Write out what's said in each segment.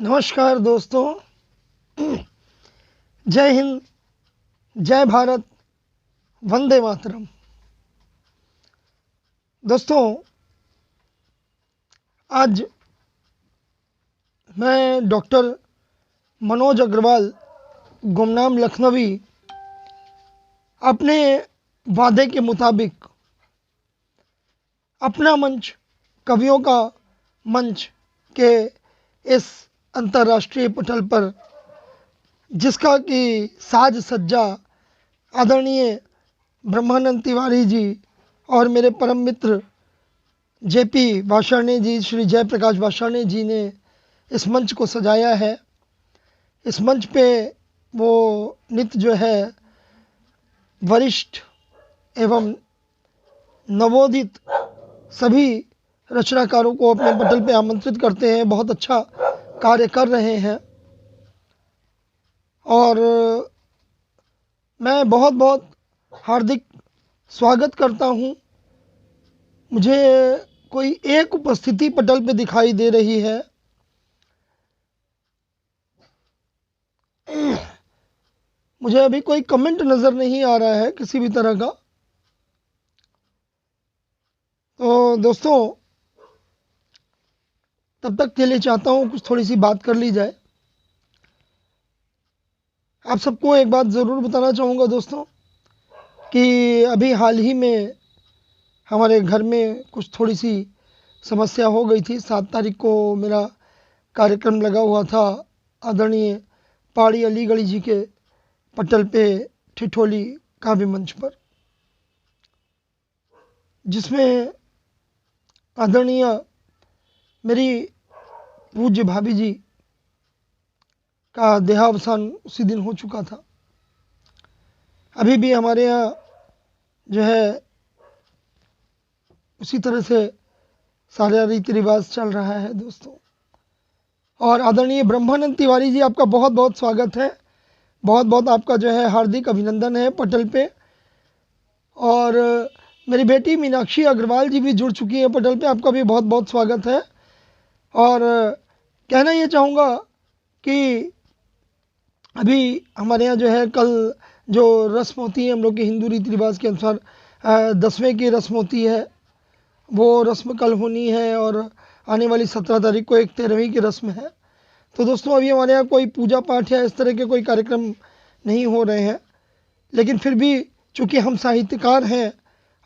नमस्कार दोस्तों, जय हिंद, जय भारत, वंदे मातरम। दोस्तों, आज मैं डॉक्टर मनोज अग्रवाल, गुमनाम लखनवी, अपने वादे के मुताबिक अपना मंच, कवियों का मंच के इस अंतर्राष्ट्रीय पटल पर, जिसका कि साज सज्जा आदरणीय ब्रह्मानंद तिवारी जी और मेरे परम मित्र जेपी वाषाणी जी, श्री जयप्रकाश वाषाणी जी ने इस मंच को सजाया है। इस मंच पे वो नित्य जो है वरिष्ठ एवं नवोदित सभी रचनाकारों को अपने पटल पे आमंत्रित करते हैं। बहुत अच्छा कार्य कर रहे हैं और मैं बहुत बहुत हार्दिक स्वागत करता हूं। मुझे कोई एक उपस्थिति पटल पे दिखाई दे रही है। मुझे अभी कोई कमेंट नज़र नहीं आ रहा है किसी भी तरह का। तो दोस्तों, तब तक के लिए चाहता हूँ कुछ थोड़ी सी बात कर ली जाए। आप सबको एक बात ज़रूर बताना चाहूँगा दोस्तों कि अभी हाल ही में हमारे घर में कुछ थोड़ी सी समस्या हो गई थी। 7 तारीख को मेरा कार्यक्रम लगा हुआ था आदरणीय पहाड़ी अलीगढ़ जी के पटल पे ठिठोली काव्य मंच पर, जिसमें आदरणीय मेरी पूज्य भाभी जी का देहावसान उसी दिन हो चुका था। अभी भी हमारे यहाँ जो है उसी तरह से सारा रीति रिवाज चल रहा है दोस्तों। और आदरणीय ब्रह्मानंद तिवारी जी, आपका बहुत बहुत स्वागत है। बहुत बहुत आपका जो है हार्दिक अभिनंदन है पटल पे। और मेरी बेटी मीनाक्षी अग्रवाल जी भी जुड़ चुकी है पटल पे, आपका भी बहुत बहुत स्वागत है। और कहना ये चाहूँगा कि अभी हमारे यहाँ जो है कल जो रस्म होती है हम लोग के हिंदू रीति रिवाज के अनुसार 10वें की रस्म होती है, वो रस्म कल होनी है। और आने वाली 17 तारीख को एक 13वीं की रस्म है। तो दोस्तों, अभी हमारे यहाँ कोई पूजा पाठ या इस तरह के कोई कार्यक्रम नहीं हो रहे हैं, लेकिन फिर भी चूँकि हम साहित्यकार हैं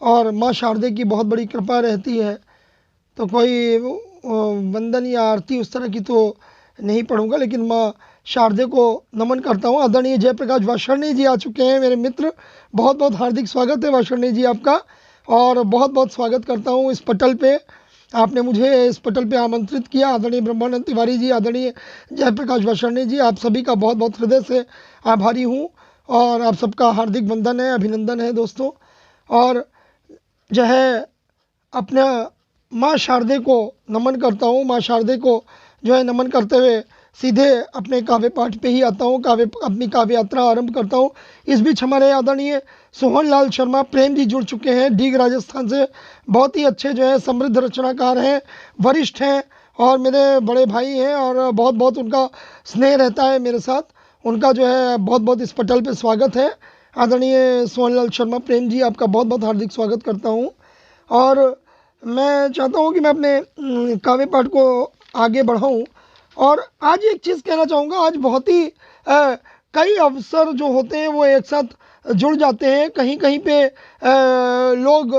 और माँ शारदे की बहुत बड़ी कृपा रहती है, तो कोई वंदन या आरती उस तरह की तो नहीं पढ़ूंगा, लेकिन माँ शारदे को नमन करता हूँ। आदरणीय जयप्रकाश वाषाणी जी आ चुके हैं, मेरे मित्र। बहुत बहुत हार्दिक स्वागत है वाषाणी जी आपका, और बहुत बहुत स्वागत करता हूँ इस पटल पे। आपने मुझे इस पटल पे आमंत्रित किया। आदरणीय ब्रह्मानंद तिवारी जी, आदरणीय जयप्रकाश वाषाणी जी, आप सभी का बहुत बहुत हृदय से आभारी हूँ और आप सबका हार्दिक वंदन है, अभिनंदन है दोस्तों। और जो है अपना माँ शारदे को नमन करता हूँ। माँ शारदे को जो है नमन करते हुए सीधे अपने काव्य पाठ पे ही आता हूँ, अपनी काव्य यात्रा आरंभ करता हूँ। इस बीच हमारे आदरणीय सोहन लाल शर्मा प्रेम जी जुड़ चुके हैं डीग राजस्थान से। बहुत ही अच्छे जो है समृद्ध रचनाकार हैं, वरिष्ठ हैं और मेरे बड़े भाई हैं, और बहुत बहुत उनका स्नेह रहता है मेरे साथ। उनका जो है बहुत बहुत इस पटल पे स्वागत है। आदरणीय सोहन लाल शर्मा प्रेम जी, आपका बहुत बहुत हार्दिक स्वागत करता हूँ। और मैं चाहता हूँ कि मैं अपने काव्य पाठ को आगे बढ़ाऊँ। और आज एक चीज़ कहना चाहूँगा, आज बहुत ही कई अवसर जो होते हैं वो एक साथ जुड़ जाते हैं। कहीं कहीं पे लोग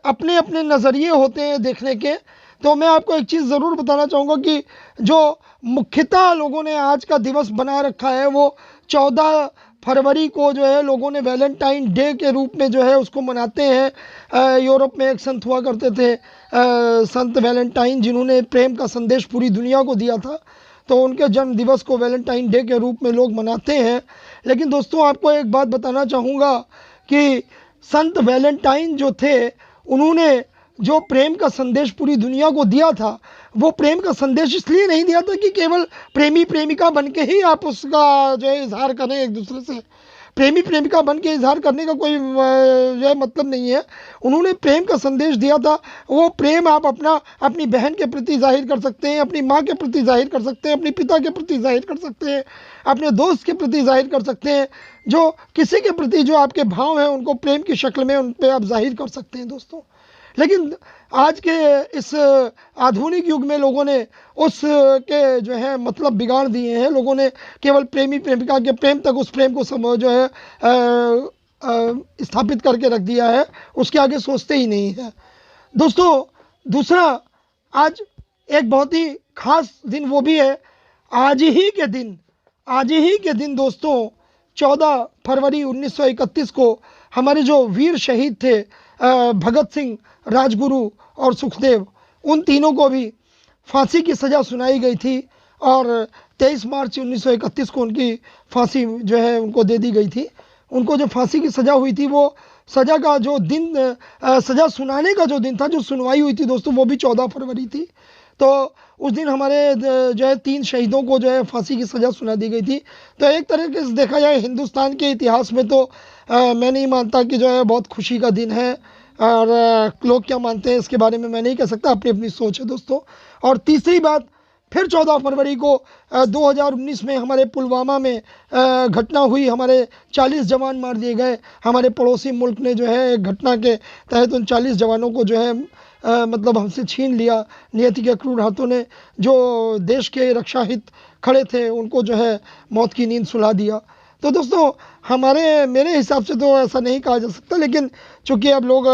अपने अपने नज़रिए होते हैं देखने के। तो मैं आपको एक चीज़ ज़रूर बताना चाहूँगा कि जो मुख्यतः लोगों ने आज का दिवस बना रखा है, वो 14 फरवरी को जो है लोगों ने वैलेंटाइन डे के रूप में जो है उसको मनाते हैं। यूरोप में एक संत हुआ करते थे, संत वैलेंटाइन, जिन्होंने प्रेम का संदेश पूरी दुनिया को दिया था। तो उनके जन्म दिवस को वैलेंटाइन डे के रूप में लोग मनाते हैं। लेकिन दोस्तों, आपको एक बात बताना चाहूँगा कि संत वैलेंटाइन जो थे, उन्होंने जो प्रेम का संदेश पूरी दुनिया को दिया था, वो प्रेम का संदेश इसलिए नहीं दिया था कि केवल प्रेमी प्रेमिका बन के ही आप उसका जो है इजहार करें एक दूसरे से। प्रेमी प्रेमिका बन के इजहार करने का कोई जो है मतलब नहीं है। उन्होंने प्रेम का संदेश दिया था। वो प्रेम आप अपनी बहन के प्रति जाहिर कर सकते हैं, अपनी माँ के प्रति जाहिर कर सकते हैं, अपने पिता के प्रति जाहिर कर सकते हैं, अपने दोस्त के प्रति जाहिर कर सकते हैं। जो किसी के प्रति जो आपके भाव हैं उनको प्रेम की शक्ल में उन पर आप जाहिर कर सकते हैं दोस्तों। लेकिन आज के इस आधुनिक युग में लोगों ने उस के जो है मतलब बिगाड़ दिए हैं। लोगों ने केवल प्रेमी प्रेमिका के प्रेम तक उस प्रेम को जो है स्थापित करके रख दिया है, उसके आगे सोचते ही नहीं है दोस्तों। दूसरा, आज एक बहुत ही खास दिन वो भी है, आज ही के दिन दोस्तों 14 फरवरी 1931 को हमारे जो वीर शहीद थे भगत सिंह, राजगुरु और सुखदेव, उन तीनों को भी फांसी की सज़ा सुनाई गई थी और 23 मार्च 1931 को उनकी फांसी जो है उनको दे दी गई थी। उनको जो फांसी की सज़ा हुई थी, वो सज़ा का जो दिन सज़ा सुनाने का जो दिन था, जो सुनवाई हुई थी दोस्तों, वो भी 14 फरवरी थी। तो उस दिन हमारे जो है 3 शहीदों को जो है फांसी की सज़ा सुना दी गई थी। तो एक तरीके से देखा जाए हिंदुस्तान के इतिहास में तो मैं नहीं मानता कि जो है बहुत खुशी का दिन है, और लोग क्या मानते हैं इसके बारे में मैं नहीं कह सकता, अपनी अपनी सोच है दोस्तों। और तीसरी बात, फिर 14 फरवरी को 2019 में हमारे पुलवामा में घटना हुई, हमारे 40 जवान मार दिए गए। हमारे पड़ोसी मुल्क ने जो है एक घटना के तहत उन 40 जवानों को जो है मतलब हमसे छीन लिया। नियति के क्रूर हाथों ने जो देश के रक्षा हित खड़े थे उनको जो है मौत की नींद सुला दिया। तो दोस्तों मेरे हिसाब से तो ऐसा नहीं कहा जा सकता, लेकिन चूँकि अब लोग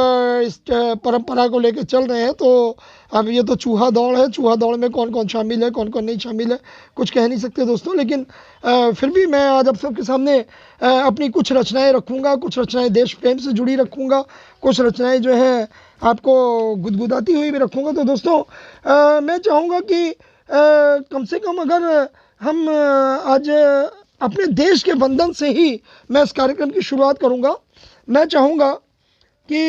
इस परंपरा को लेकर चल रहे हैं, तो अब ये तो चूहा दौड़ है। चूहा दौड़ में कौन कौन शामिल है, कौन कौन नहीं शामिल है, कुछ कह नहीं सकते दोस्तों। लेकिन फिर भी मैं आज आप सबके सामने अपनी कुछ रचनाएं रखूँगा, कुछ रचनाएं देश प्रेम से जुड़ी रखूँगा, कुछ रचनाएं जो है आपको गुदगुदाती हुई भी रखूँगा। तो दोस्तों मैं चाहूँगा कि कम से कम अगर हम आज अपने देश के वंदन से ही मैं इस कार्यक्रम की शुरुआत करूंगा। मैं चाहूँगा कि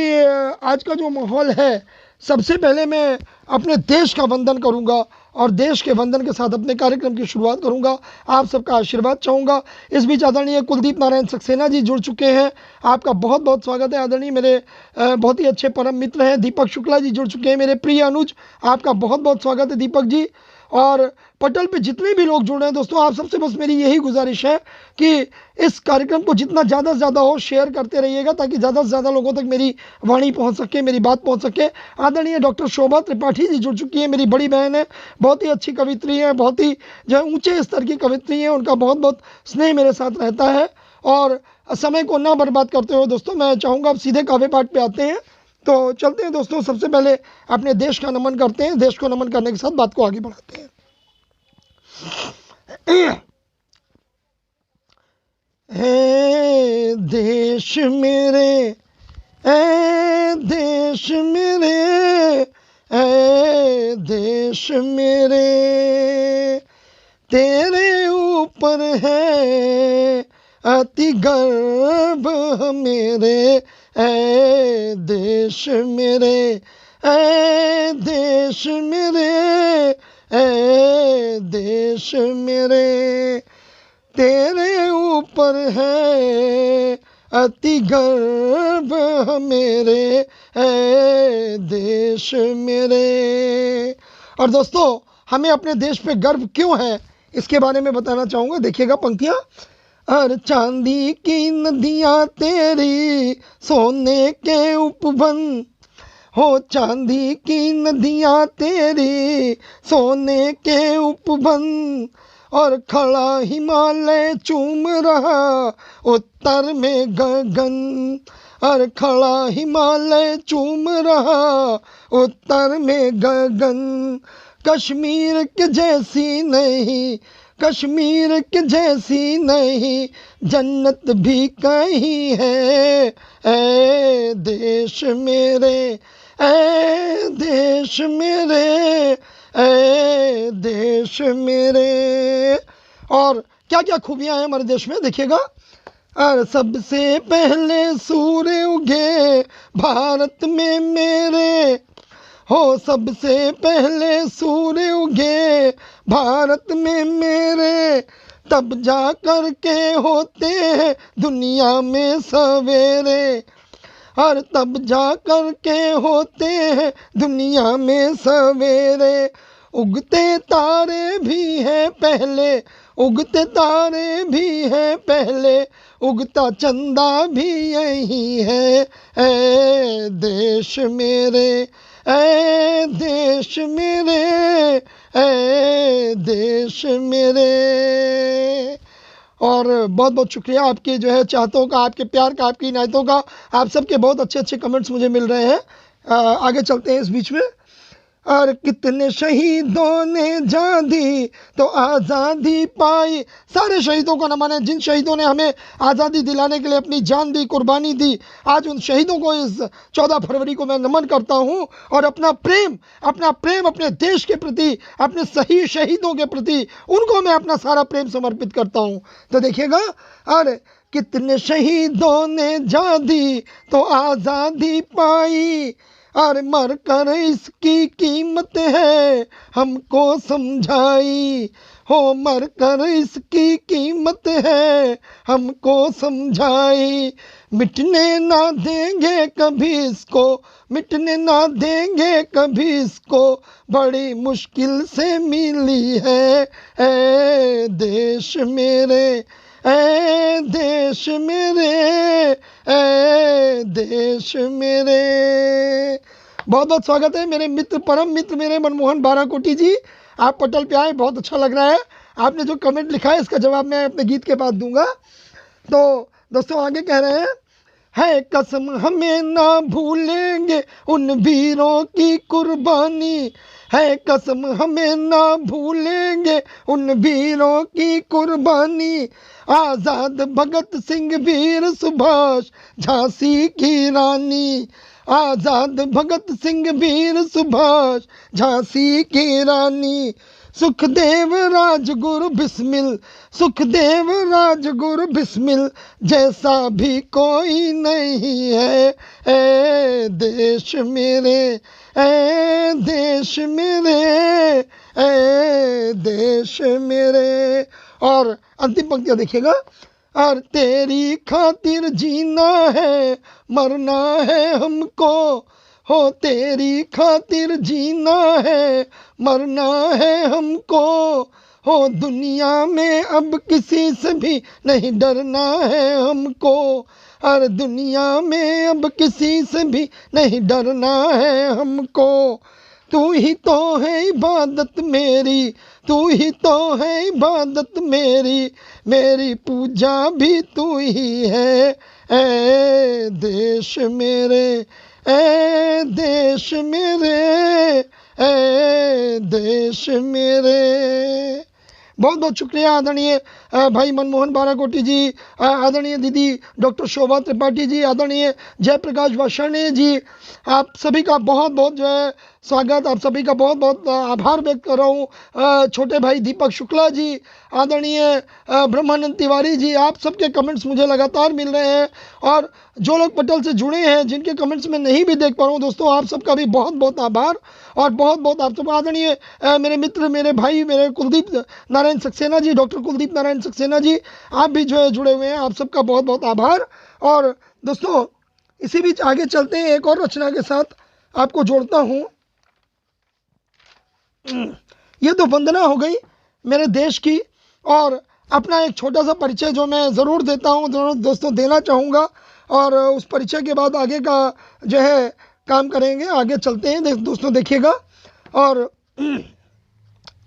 आज का जो माहौल है, सबसे पहले मैं अपने देश का वंदन करूंगा और देश के वंदन के साथ अपने कार्यक्रम की शुरुआत करूंगा। आप सबका आशीर्वाद चाहूँगा। इस बीच आदरणीय कुलदीप नारायण सक्सेना जी जुड़ चुके हैं, आपका बहुत बहुत स्वागत है। आदरणीय मेरे बहुत ही अच्छे परम मित्र हैं दीपक शुक्ला जी जुड़ चुके हैं, मेरे प्रिय अनुज, आपका बहुत बहुत स्वागत है दीपक जी। और पटल पे जितने भी लोग जुड़ रहे हैं दोस्तों, आप सबसे बस मेरी यही गुजारिश है कि इस कार्यक्रम को जितना ज़्यादा से ज़्यादा हो शेयर करते रहिएगा, ताकि ज़्यादा से ज़्यादा लोगों तक मेरी वाणी पहुंच सके, मेरी बात पहुंच सके। आदरणीय डॉक्टर शोभा त्रिपाठी जी जुड़ चुकी है, मेरी बड़ी बहन है, बहुत ही अच्छी कवित्री है, बहुत ही जो है ऊँचे स्तर की कवित्री है। उनका बहुत बहुत स्नेह मेरे साथ रहता है। और समय को ना बर्बाद करते हुए दोस्तों, मैं चाहूँगा अब सीधे काव्य पाठ पे आते हैं। तो चलते हैं दोस्तों, सबसे पहले अपने देश का नमन करते हैं। देश को नमन करने के साथ बात को आगे बढ़ाते हैं। ए देश मेरे, ए देश मेरे, ए देश मेरे, तेरे ऊपर है अति गर्व मेरे। ए देश मेरे, ए देश मेरे, ए देश मेरे, तेरे ऊपर है अति गर्व मेरे। ए देश मेरे। और दोस्तों, हमें अपने देश पे गर्व क्यों है इसके बारे में बताना चाहूँगा। देखिएगा पंक्तियाँ। और चांदी की नदियाँ तेरी सोने के उपवन, हो चांदी की नदियाँ तेरी सोने के उपवन, और खड़ा हिमालय चूम रहा उत्तर में गगन, और खड़ा हिमालय चूम रहा उत्तर में गगन। कश्मीर के जैसी नहीं, कश्मीर के जैसी नहीं, जन्नत भी कहीं है। ए देश मेरे, ए देश मेरे, ए देश मेरे। और क्या क्या खूबियां हैं हमारे देश में, देखिएगा। और सबसे पहले सूर्य उगे भारत में मेरे, हो सबसे पहले सूर्य उगे भारत में मेरे, तब जा कर के होते हैं दुनिया में सवेरे, और तब जा कर के होते हैं दुनिया में सवेरे। उगते तारे भी हैं पहले, उगते तारे भी हैं पहले, उगता चंदा भी यही है। ऐ देश मेरे, ऐ देश मेरे, ऐ देश मेरे। और बहुत बहुत शुक्रिया आपके जो है चाहतों का, आपके प्यार का, आपकी इनायतों का। आप सबके बहुत अच्छे अच्छे कमेंट्स मुझे मिल रहे हैं। आगे चलते हैं इस बीच में। और कितने शहीदों ने जान दी तो आज़ादी पाई। सारे शहीदों को नमन है, जिन शहीदों ने हमें आज़ादी दिलाने के लिए अपनी जान दी, कुर्बानी दी। आज उन शहीदों को इस 14 फरवरी को मैं नमन करता हूं, और अपना प्रेम अपने देश के प्रति, अपने सही शहीदों के प्रति, उनको मैं अपना सारा प्रेम समर्पित करता हूं। तो देखिएगा, और कितने शहीदों ने जान दी तो आज़ादी पाई, और मर कर इसकी कीमत है हमको समझाई। हो मर कर इसकी कीमत है हमको समझाई। मिटने ना देंगे कभी इसको, मिटने ना देंगे कभी इसको, बड़ी मुश्किल से मिली है। ऐ देश मेरे, ऐ देश मेरे, ऐ देश मेरे। बहुत बहुत स्वागत है मेरे मित्र, परम मित्र मेरे मनमोहन बाराकोटी जी। आप पटल पे आए, बहुत अच्छा लग रहा है। आपने जो कमेंट लिखा है इसका जवाब मैं अपने गीत के बाद दूंगा। तो दोस्तों आगे कह रहे हैं, है कसम हमें ना भूलेंगे उन वीरों की कुर्बानी, है कसम हमें ना भूलेंगे उन वीरों की कुर्बानी। आज़ाद भगत सिंह, वीर सुभाष, झांसी की रानी। आज़ाद भगत सिंह, वीर सुभाष, झांसी की रानी। सुखदेव राजगुरु बिस्मिल, सुखदेव राजगुरु बिस्मिल, जैसा भी कोई नहीं है। ऐ देश मेरे, ऐ देश मेरे, ऐ देश मेरे। और अंतिम पंक्तियां देखिएगा, और तेरी खातिर जीना है मरना है हमको, हो तेरी खातिर जीना है मरना है हमको। हो दुनिया में अब किसी से भी नहीं डरना है हमको, और दुनिया में अब किसी से भी नहीं डरना है हमको। तू ही तो है इबादत मेरी, तू ही तो है इबादत मेरी, मेरी पूजा भी तू ही है। ऐ देश मेरे, ऐ देश मेरे, ऐ देश मेरे। बहुत बहुत शुक्रिया आदरणीय भाई मनमोहन बाराकोटी जी, आदरणीय दीदी डॉक्टर शोभा त्रिपाठी जी, आदरणीय जयप्रकाश वार्ष्णेय जी। आप सभी का बहुत बहुत जो है स्वागत, आप सभी का बहुत बहुत आभार व्यक्त कर रहा हूँ। छोटे भाई दीपक शुक्ला जी, आदरणीय ब्रह्मानंद तिवारी जी, आप सबके कमेंट्स मुझे लगातार मिल रहे हैं। और जो लोग पटल से जुड़े हैं, जिनके कमेंट्स मैं नहीं भी देख पा रहा हूँ, दोस्तों आप सबका भी बहुत बहुत आभार, और बहुत बहुत आप सब आदरणीय मेरे मित्र, मेरे भाई, मेरे कुलदीप नारायण सक्सेना जी, डॉक्टर कुलदीप नारायण सक्सेना जी, आप भी जो है जुड़े हुए हैं, आप सबका बहुत बहुत आभार। और दोस्तों इसी बीच आगे चलते हैं, एक और रचना के साथ आपको जोड़ता हूँ। ये तो वंदना हो गई मेरे देश की, और अपना एक छोटा सा परिचय जो मैं ज़रूर देता हूँ, दोस्तों देना चाहूँगा, और उस परिचय के बाद आगे का जो है काम करेंगे। आगे चलते हैं दोस्तों, देखिएगा। और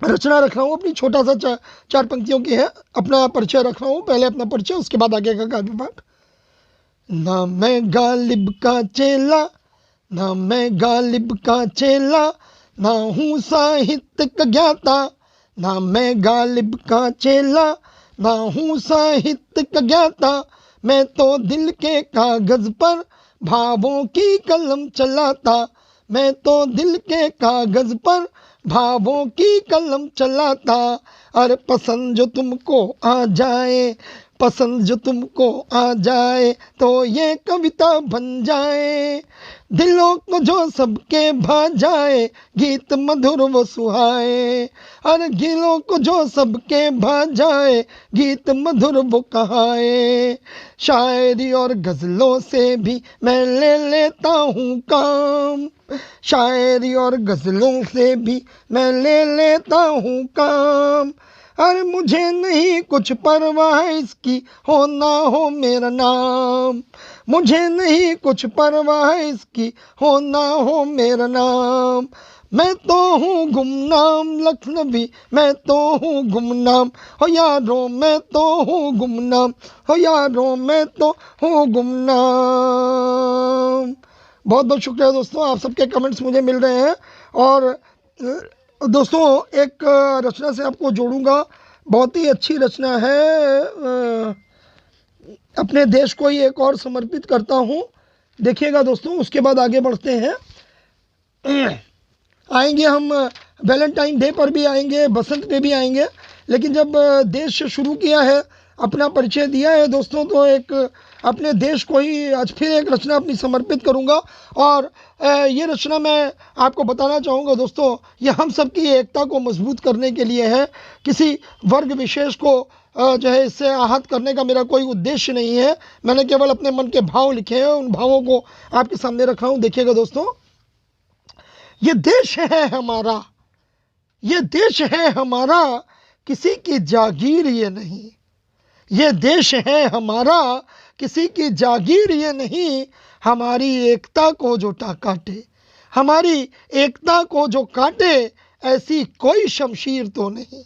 रचना रख रहा हूँ अपनी, छोटा सा चार पंक्तियों की है। अपना परिचय रख रहा हूँ, पहले अपना परिचय, उसके बाद आगे का काव्य पाठ। ना मैं गालिब का चेला, ना मैं गालिब का चेला, ना हूँ साहित्य का ज्ञाता, ना मैं गालिब का चेला, ना हूँ साहित्य का ज्ञाता। मैं तो दिल के कागज पर भावों की कलम चलाता, मैं तो दिल के कागज पर भावों की कलम चलाता। अरे पसंद जो तुमको आ जाए, पसंद जो तुमको आ जाए, तो ये कविता बन जाए। दिलों को जो सबके भा जाए, गीत मधुर वो सुहाए। अरे दिलों को जो सबके भा जाए, गीत मधुर वो कहाए। शायरी और गज़लों से भी मैं ले लेता हूँ काम, शायरी और गज़लों से भी मैं ले लेता हूँ काम। अरे मुझे नहीं कुछ परवाह इसकी, हो ना हो मेरा नाम। मुझे नहीं कुछ परवाह इसकी, हो ना हो मेरा नाम। मैं तो हूँ गुमनाम लखनवी, मैं तो हूँ गुमनाम हो यारों, मैं तो हूँ गुमनाम हो यारों, मैं तो हूँ गुमनाम। बहुत बहुत शुक्रिया दोस्तों, आप सबके कमेंट्स मुझे मिल रहे हैं। और दोस्तों एक रचना से आपको जोड़ूंगा, बहुत ही अच्छी रचना है, अपने देश को ही एक और समर्पित करता हूँ। देखिएगा दोस्तों, उसके बाद आगे बढ़ते हैं। आएंगे हम वैलेंटाइन डे पर भी आएंगे, बसंत पे भी आएंगे, लेकिन जब देश शुरू किया है, अपना परिचय दिया है दोस्तों, तो एक अपने देश को ही आज फिर एक रचना अपनी समर्पित करूंगा। और ये रचना मैं आपको बताना चाहूँगा दोस्तों, ये हम सबकी एकता को मजबूत करने के लिए है। किसी वर्ग विशेष को जो है इससे आहत करने का मेरा कोई उद्देश्य नहीं है। मैंने केवल अपने मन के भाव लिखे हैं, उन भावों को आपके सामने रखा हूँ। देखिएगा दोस्तों, ये देश है हमारा, ये देश है हमारा, किसी की जागीर ये नहीं। ये देश है हमारा, किसी की जागीर ये नहीं। हमारी एकता को जो काटे, हमारी एकता को जो काटे, ऐसी कोई शमशीर तो नहीं।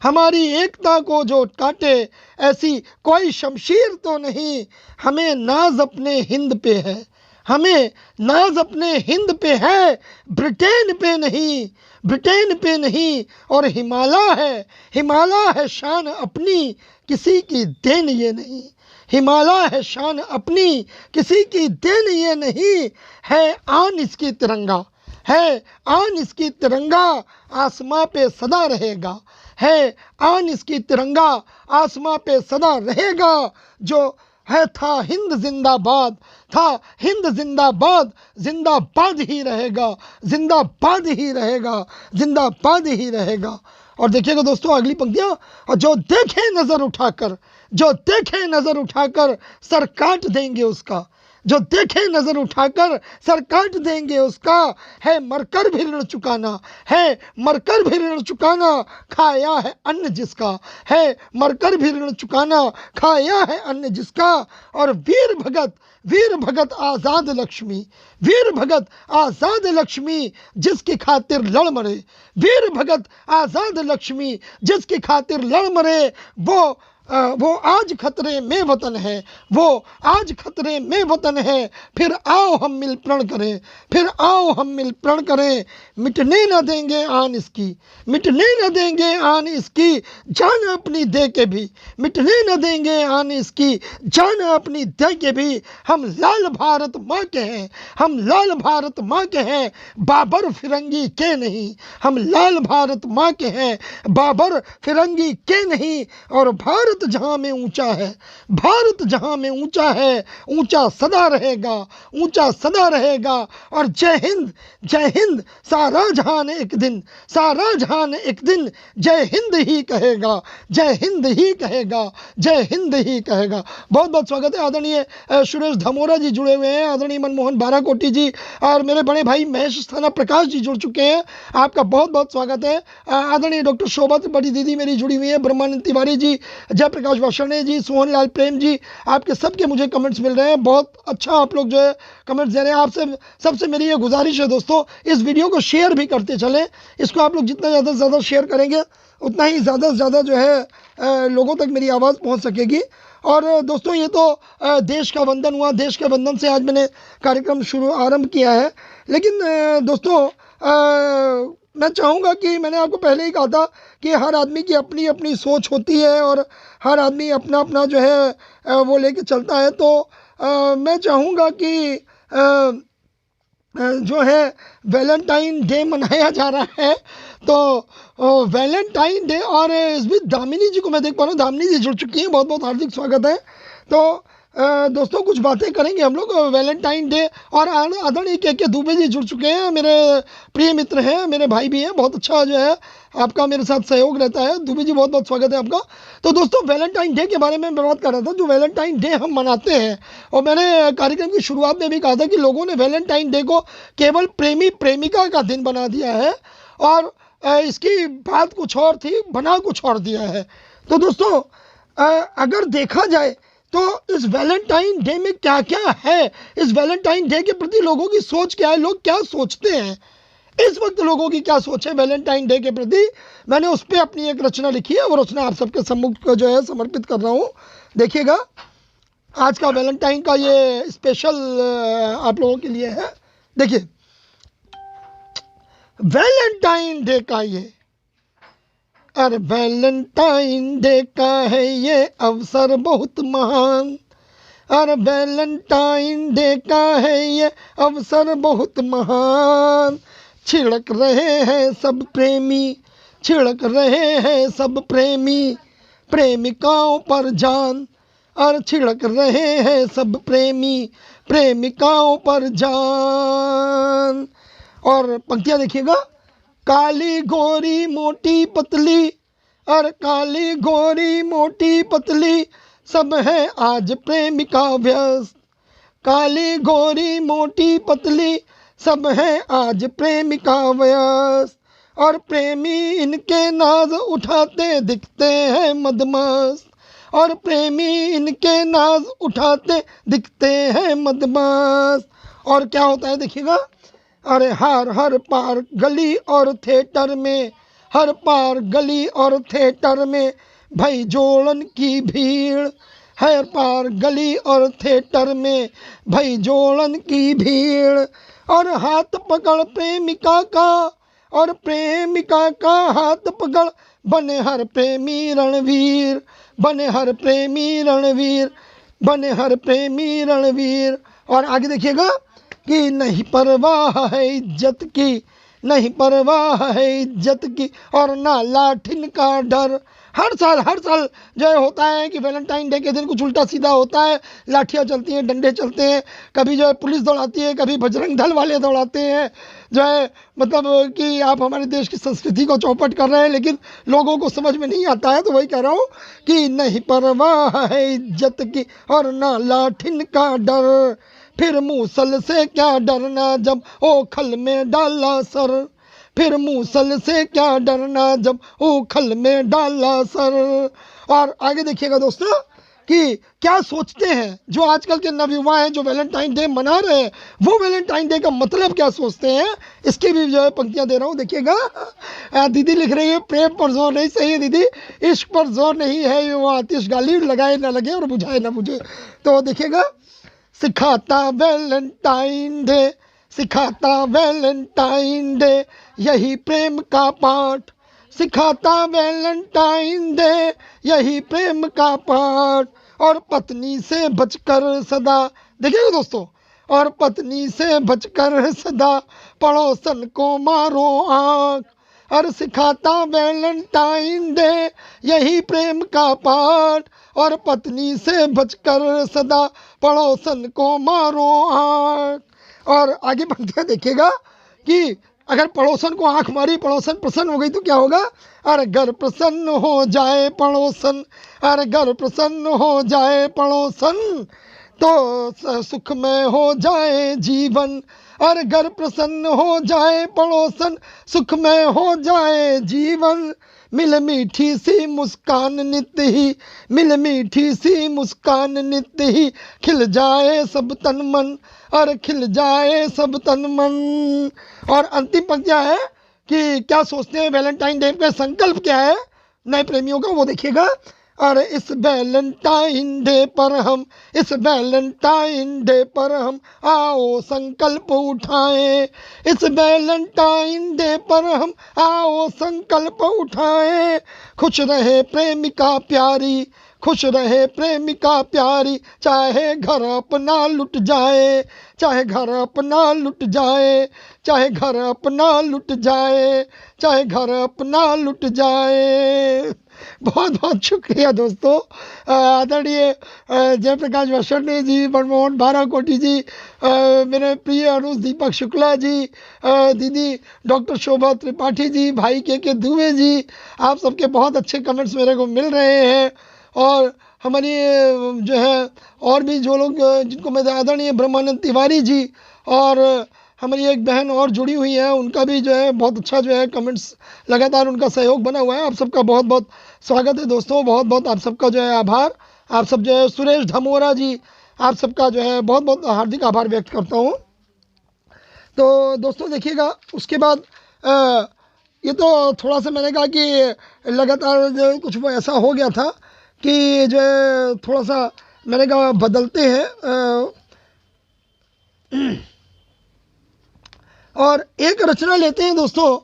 हमारी एकता को जो काटे, ऐसी कोई शमशीर तो नहीं। हमें नाज अपने हिंद पे है, हमें नाज अपने हिंद पे है, ब्रिटेन पे नहीं, ब्रिटेन पे नहीं। और हिमालय है शान अपनी, किसी की देन ये नहीं। हिमालय है शान अपनी, किसी की देन ये नहीं। है आन इसकी तिरंगा, है आन इसकी तिरंगा, आसमां पे सदा रहेगा। है आन इसकी तिरंगा, आसमां पे सदा रहेगा। जो है था हिंद जिंदाबाद, था हिंद जिंदाबाद, जिंदाबाद ही रहेगा, जिंदाबाद ही रहेगा, जिंदाबाद ही रहेगा। और देखिएगा दोस्तों अगली पंक्तियां, और जो देखे नजर उठाकर, जो देखे नजर उठाकर, सर काट देंगे उसका। जो देखे नजर उठाकर, सर काट देंगे उसका। है मरकर भी ऋण चुकाना, है मरकर भी ऋण चुकाना, खाया है अन्न जिसका। है मरकर भी ऋण चुकाना, खाया है अन्न जिसका। और वीर भगत आजाद लक्ष्मी, वीर भगत आजाद लक्ष्मी, जिसकी खातिर लड़ मरे। वीर भगत आजाद लक्ष्मी, जिसकी खातिर लड़ मरे। वो आज खतरे में वतन है, वो आज खतरे में वतन है। फिर आओ हम मिल प्रण करें, फिर आओ हम मिल प्रण करें। मिटने न देंगे आन इसकी, मिटने न देंगे आन इसकी, जान अपनी दे के भी। मिटने न देंगे आन इसकी, जान अपनी दे के भी। हम लाल भारत माँ के हैं, हम लाल भारत माँ के हैं, बाबर फिरंगी के नहीं। हम लाल भारत माँ के हैं, बाबर फिरंगी के नहीं। और भारत जहां में ऊंचा है, भारत जहां में ऊंचा है, ऊंचा सदा रहेगा, ऊंचा सदा रहेगा। और जय हिंद, जय हिंद, सारा जहान एक दिन, सारा जहान एक दिन जय हिंद ही कहेगा, जय हिंद ही कहेगा, जय हिंद ही कहेगा। बहुत बहुत स्वागत है। आदरणीय सुरेश धमोरा जी जुड़े हुए हैं, आदरणीय मनमोहन बाराकोटी जी, और मेरे बड़े भाई महेश स्थाना प्रकाश जी जुड़ चुके हैं। आपका बहुत बहुत स्वागत है। आदरणीय डॉक्टर शोभा, बड़ी दीदी मेरी जुड़ी हुई है, ब्रह्मानंद तिवारी जी, प्रकाश वाषणे जी, सोहन लाल प्रेम जी, आपके सबके मुझे कमेंट्स मिल रहे हैं। बहुत अच्छा आप लोग जो है कमेंट्स दे रहे हैं। आपसे सबसे मेरी ये गुजारिश है दोस्तों, इस वीडियो को शेयर भी करते चलें। इसको आप लोग जितना ज़्यादा से ज़्यादा शेयर करेंगे, उतना ही ज़्यादा से ज़्यादा जो है लोगों तक मेरी आवाज़ पहुंच सकेगी। और दोस्तों ये तो देश का वंदन हुआ, देश के वंदन से आज मैंने कार्यक्रम आरंभ किया है। लेकिन दोस्तों मैं चाहूँगा कि मैंने आपको पहले ही कहा था कि हर आदमी की अपनी अपनी सोच होती है, और हर आदमी अपना अपना जो है वो लेके चलता है। तो मैं चाहूँगा कि जो है वैलेंटाइन डे मनाया जा रहा है, तो वैलेंटाइन डे, और इस बीच दामिनी जी को मैं देख पा रहा हूँ, दामिनी जी जुड़ चुकी हैं, बहुत बहुत हार्दिक स्वागत है। तो दोस्तों कुछ बातें करेंगे हम लोग वैलेंटाइन डे। और आदरणीय के दुबे जी जुड़ चुके हैं, मेरे प्रिय मित्र हैं, मेरे भाई भी हैं। बहुत अच्छा जो है आपका मेरे साथ सहयोग रहता है। दुबे जी बहुत बहुत स्वागत है आपका। तो दोस्तों वैलेंटाइन डे के बारे में मैं बात कर रहा था। जो वैलेंटाइन डे हम मनाते हैं, और मैंने कार्यक्रम की शुरुआत में भी कहा था कि लोगों ने वैलेंटाइन डे को केवल प्रेमी प्रेमिका का दिन बना दिया है, और इसकी बात कुछ और थी, बना कुछ और दिया है। तो दोस्तों अगर देखा जाए तो इस वैलेंटाइन डे में क्या क्या है, इस वैलेंटाइन डे के प्रति लोगों की सोच क्या है, लोग क्या सोचते हैं, इस वक्त लोगों की क्या सोच है वैलेंटाइन डे के प्रति, मैंने उस पर अपनी एक रचना लिखी है। वो रचना आप सबके सम्मुख को जो है समर्पित कर रहा हूँ। देखिएगा, आज का वैलेंटाइन का ये स्पेशल आप लोगों के लिए है। देखिए, वैलेंटाइन डे का ये, अरे वैलेंटाइन डे का है ये अवसर बहुत महान, अरे वैलेंटाइन डे का है ये अवसर बहुत महान। छिड़क रहे हैं सब प्रेमी, छिड़क रहे हैं सब प्रेमी, प्रेमिकाओं पर जान, और छिड़क रहे हैं सब प्रेमी प्रेमिकाओं पर जान। और पंक्तियां देखिएगा, काली गोरी मोटी पतली, और काली गोरी मोटी पतली, सब है आज प्रेमिका व्यस्त। काली गोरी मोटी पतली, सब है आज प्रेमिका व्यस्त, और प्रेमी इनके नाज उठाते दिखते हैं मदमस्त, और प्रेमी इनके नाज उठाते दिखते हैं मदमस्त। और क्या होता है देखिएगा, अरे हर पार गली और थिएटर में, हर पार गली और थिएटर में भाई जोड़न की भीड़, हर पार गली और थिएटर में भाई जोड़न की भीड़। और हाथ पकड़ प्रेमिका का, और प्रेमिका का हाथ पकड़, बने हर प्रेमी रणवीर, बने हर प्रेमी रणवीर, बने हर प्रेमी रणवीर। और आगे देखिएगा कि नहीं परवाह है इज्जत की, नहीं परवाह है इज्जत की, और ना लाठिन का डर। हर साल जो है होता है कि वैलेंटाइन डे के दिन कुछ उल्टा सीधा होता है, लाठियाँ चलती हैं, डंडे चलते हैं, कभी जो है पुलिस दौड़ाती है, कभी बजरंग दल वाले दौड़ाते हैं, जो है मतलब कि आप हमारे देश की संस्कृति को चौपट कर रहे हैं, लेकिन लोगों को समझ में नहीं आता है। तो वही कह रहा हूँ कि नहीं परवाह है इज्जत की, और ना लाठिन का डर, फिर मूसल से क्या डरना जब ओखल में डाला सर, फिर मूसल से क्या डरना जब ओखल में डाला सर। और आगे देखिएगा दोस्तों कि क्या सोचते हैं जो आजकल के नवयुवा हैं, जो वैलेंटाइन डे मना रहे हैं, वो वैलेंटाइन डे का मतलब क्या सोचते हैं, इसकी भी जो है पंक्तियां दे रहा हूँ। देखिएगा, दीदी लिख रही है, प्रेम पर जोर नहीं, सही है दीदी, इश्क पर जोर नहीं है ये वो आतिश गाली, लगाए ना लगे और बुझाए ना बुझे। तो देखिएगा, सिखाता वैलेंटाइन डे, सिखाता वैलेंटाइन डे यही प्रेम का पाठ, सिखाता वैलेंटाइन डे यही प्रेम का पाठ। और पत्नी से बचकर सदा, देखिएगा दोस्तों, और पत्नी से बचकर सदा पड़ोसन को मारो आँख, और सिखाता वैलेंटाइन डे यही प्रेम का पाठ, और पत्नी से बचकर सदा पड़ोसन को मारो आँख। और आगे पंक्तियाँ देखिएगा कि अगर पड़ोसन को आंख मारी, पड़ोसन प्रसन्न हो गई तो क्या होगा, अरे घर प्रसन्न हो जाए पड़ोसन, अरे घर प्रसन्न हो जाए पड़ोसन, तो सुखमय हो जाए जीवन, अरे घर प्रसन्न हो जाए पड़ोसन, सुखमय हो जाए जीवन। मिल मीठी सी मुस्कान नित्य ही, मिल मीठी सी मुस्कान नित्य ही, खिल जाए सब तन मन, और खिल जाए सब तन मन। और अंतिम पंक्तियां है कि क्या सोचते हैं वैलेंटाइन डे का संकल्प क्या है नए प्रेमियों का, वो देखिएगा। और इस वैलेंटाइन डे पर हम, इस वैलेंटाइन डे पर हम आओ संकल्प उठाएं, इस वैलेंटाइन डे पर हम आओ संकल्प उठाएं। खुश रहे प्रेमिका प्यारी, खुश रहे प्रेमिका प्यारी, चाहे घर अपना लुट जाए, चाहे घर अपना लुट जाए, चाहे घर अपना लुट जाए, चाहे घर अपना लुट जाए। बहुत बहुत शुक्रिया दोस्तों। आदरणीय जयप्रकाश वसरने जी, मनमोहन बाराकोटी जी, मेरे प्रिय अनुज दीपक शुक्ला जी, दीदी डॉक्टर शोभा त्रिपाठी जी, भाई के दुबे जी, आप सबके बहुत अच्छे कमेंट्स मेरे को मिल रहे हैं। और हमारी जो है और भी जो लोग जिनको मैं आदरणीय ब्रह्मानंद तिवारी जी और हमारी एक बहन और जुड़ी हुई है, उनका भी जो है बहुत अच्छा जो है कमेंट्स लगातार उनका सहयोग बना हुआ है। आप सबका बहुत बहुत स्वागत है दोस्तों, बहुत बहुत आप सबका जो है आभार। आप सब जो है सुरेश धमोरा जी, आप सबका जो है बहुत बहुत हार्दिक आभार व्यक्त करता हूँ। तो दोस्तों देखिएगा, उसके बाद ये तो थोड़ा सा मैंने कहा कि लगातार जो कुछ वो ऐसा हो गया था कि जो है थोड़ा सा मैंने कहा बदलते हैं और एक रचना लेते हैं दोस्तों।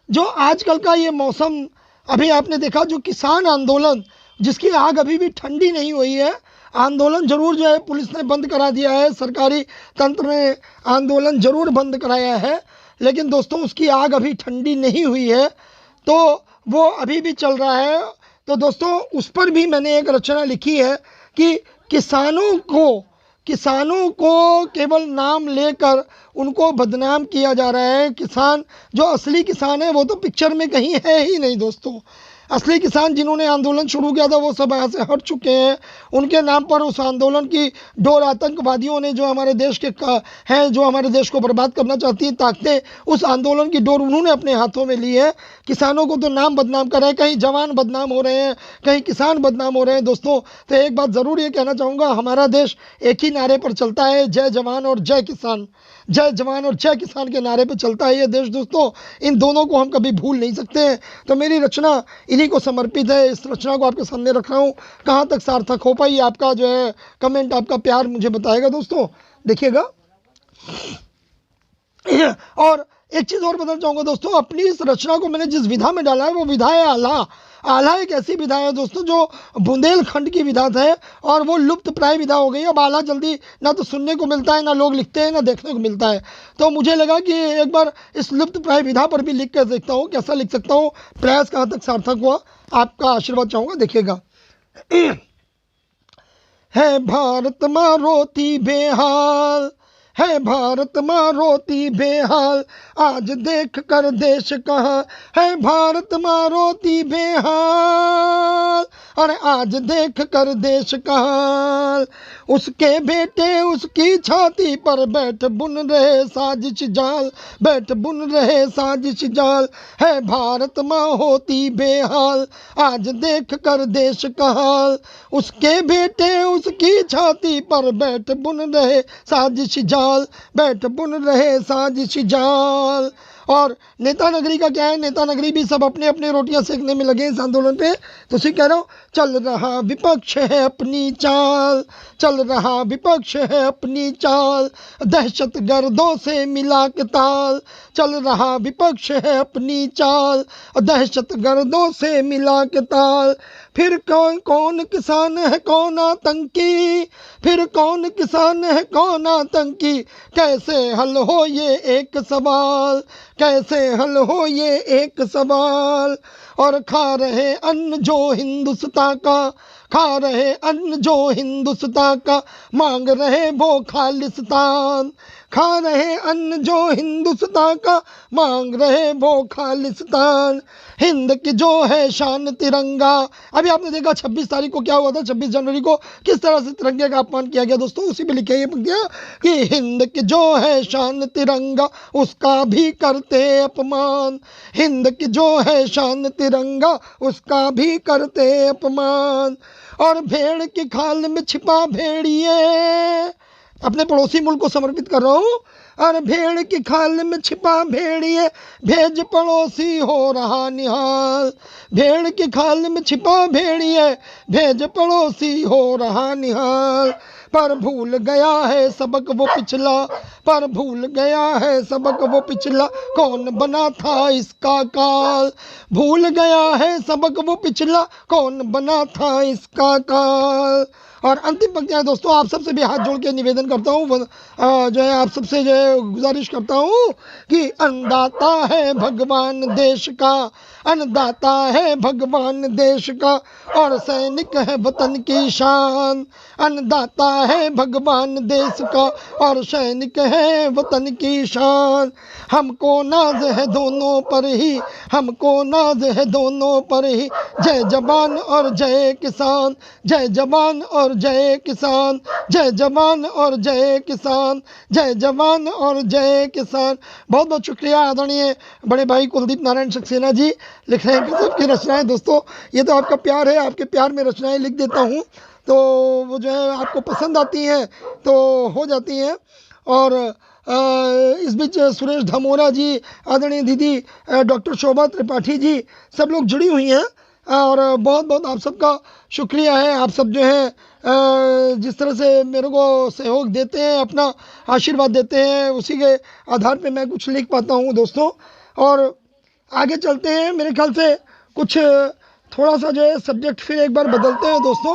जो आजकल का ये मौसम, अभी आपने देखा जो किसान आंदोलन जिसकी आग अभी भी ठंडी नहीं हुई है, आंदोलन जरूर जो है पुलिस ने बंद करा दिया है, सरकारी तंत्र ने आंदोलन जरूर बंद कराया है, लेकिन दोस्तों उसकी आग अभी ठंडी नहीं हुई है, तो वो अभी भी चल रहा है। तो दोस्तों उस पर भी मैंने एक रचना लिखी है कि किसानों को केवल नाम लेकर उनको बदनाम किया जा रहा है। किसान जो असली किसान है वो तो पिक्चर में कहीं है ही नहीं दोस्तों। असली किसान जिन्होंने आंदोलन शुरू किया था वो सब यहाँ से हट चुके हैं। उनके नाम पर उस आंदोलन की डोर आतंकवादियों ने जो हमारे देश के हैं, जो हमारे देश को बर्बाद करना चाहती हैं ताकतें, उस आंदोलन की डोर उन्होंने अपने हाथों में ली है। किसानों को तो नाम बदनाम कर रहे हैं, कहीं जवान बदनाम हो रहे हैं, कहीं किसान बदनाम हो रहे हैं दोस्तों। तो एक बात ज़रूर ये कहना चाहूँगा, हमारा देश एक ही नारे पर चलता है, जय जवान और जय किसान। जय जवान और जय किसान के नारे पर चलता है ये देश दोस्तों। इन दोनों को हम कभी भूल नहीं सकते हैं। तो मेरी रचना इन्हीं को समर्पित है। इस रचना को आपके सामने रख रहा हूँ, कहाँ तक सार्थक हो पाई आपका जो है कमेंट, आपका प्यार मुझे बताएगा दोस्तों। देखिएगा, और एक चीज़ और बताना चाहूँगा दोस्तों, अपनी इस रचना को मैंने जिस विधा में डाला है वो विधा है आल्हा। आल्हा एक ऐसी विधा है दोस्तों जो बुंदेलखंड की विधा है और वो लुप्त प्राय विधा हो गई। अब आल्हा जल्दी ना तो सुनने को मिलता है, ना लोग लिखते हैं, ना देखने को मिलता है। तो मुझे लगा कि एक बार इस लुप्त प्राय विधा पर भी लिख कर देखता हूँ कैसा लिख सकता हूँ, प्रयास कहाँ तक सार्थक हुआ, आपका आशीर्वाद चाहूँगा। देखिएगा, है भारत माँ रोती बेहाल, है भारत माँ रोती बेहाल, आज देख कर देश कहाँ, है भारत माँ रोती बेहाल, अरे आज देख कर देश कहाँ। उसके बेटे उसकी छाती पर बैठ बुन रहे साजिश जाल, बैठ बुन रहे साजिश जाल, है भारत माँ होती बेहाल, आज देख कर देश कहाँ। उसके बेटे उसकी छाती पर बैठ बुन रहे साजिश जाल, बैठ बुन रहे साजिश जाल। और नेता नगरी का क्या है, नेता नगरी भी सब अपने अपने रोटियां सेकने में लगे इस आंदोलन पे। तो उसी कह रहा हूँ, चल रहा विपक्ष है अपनी चाल, चल रहा विपक्ष है अपनी चाल, दहशत गर्दों से मिला के ताल, चल रहा विपक्ष है अपनी चाल, दहशत गर्दों से मिला के ताल। फिर कौन कौन किसान है कौन आतंकी, फिर कौन किसान है कौन आतंकी, कैसे हल हो ये एक सवाल, कैसे हल हो ये एक सवाल। और खा रहे अन्न जो हिंदुस्तान का, खा रहे अन्न जो हिंदुस्तान का, मांग रहे वो खालिस्तान, खा रहे अन्न जो हिंदुस्तान का, मांग रहे वो खालिस्तान। हिंद की जो है शान तिरंगा। अभी आपने देखा 26 तारीख को क्या हुआ था, 26 जनवरी को किस तरह से तिरंगे का अपमान किया गया दोस्तों। उसी पे लिखा ये पंक्तियां कि हिंद की जो है शान तिरंगा उसका भी करते अपमान, हिंद की जो है शान तिरंगा उसका भी करते अपमान। और भेड़ की खाल में छिपा भेड़िए, अपने पड़ोसी मुल्क को समर्पित कर रहा हूँ। और भेड़ की खाल में छिपा भेड़िए, भेज पड़ोसी हो रहा निहाल, भेड़ की खाल में छिपा भेड़िए, भेज पड़ोसी हो रहा निहाल। पर भूल गया है सबक वो पिछला, पर भूल गया है सबक वो पिछला, कौन बना था इसका काल। भूल गया है सबक वो पिछला, कौन बना था इसका काल। और अंतिम पंक्तियां दोस्तों, आप सबसे भी हाथ जोड़ के निवेदन करता हूँ, जो है आप सबसे जो है गुजारिश करता हूँ कि अन्नदाता है भगवान देश का, अन्नदाता है भगवान देश का, और सैनिक है वतन की शान। अन्नदाता है भगवान देश का, और सैनिक है वतन की शान। हमको नाज है दोनों पर ही, हमको नाज है दोनों पर ही, जय जवान और जय किसान, जय जवान और जय किसान, जय जवान और जय किसान, जय जवान और जय किसान। बहुत बहुत शुक्रिया आदरणीय बड़े भाई कुलदीप नारायण सक्सेना जी, लिख रहे हैं कि सबकी रचनाएं। दोस्तों ये तो आपका प्यार है, आपके प्यार में रचनाएं लिख देता हूँ तो वो जो है आपको पसंद आती हैं तो हो जाती हैं। और इस बीच सुरेश धमोरा जी, आदरणीय दीदी डॉक्टर शोभा त्रिपाठी जी, सब लोग जुड़ी हुई हैं और बहुत बहुत आप सबका शुक्रिया है। आप सब जो है जिस तरह से मेरे को सहयोग देते हैं, अपना आशीर्वाद देते हैं, उसी के आधार पे मैं कुछ लिख पाता हूँ दोस्तों। और आगे चलते हैं, मेरे ख्याल से कुछ थोड़ा सा जो है सब्जेक्ट फिर एक बार बदलते हैं दोस्तों,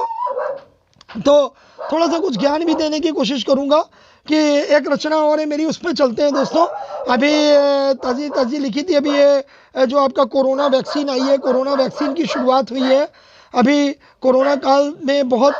तो थोड़ा सा कुछ ज्ञान भी देने की कोशिश करूँगा कि एक रचना और है मेरी, उस पर चलते हैं दोस्तों। अभी ताज़ी ताज़ी लिखी थी, अभी ये जो आपका कोरोना वैक्सीन आई है, कोरोना वैक्सीन की शुरुआत हुई है अभी कोरोना काल में। बहुत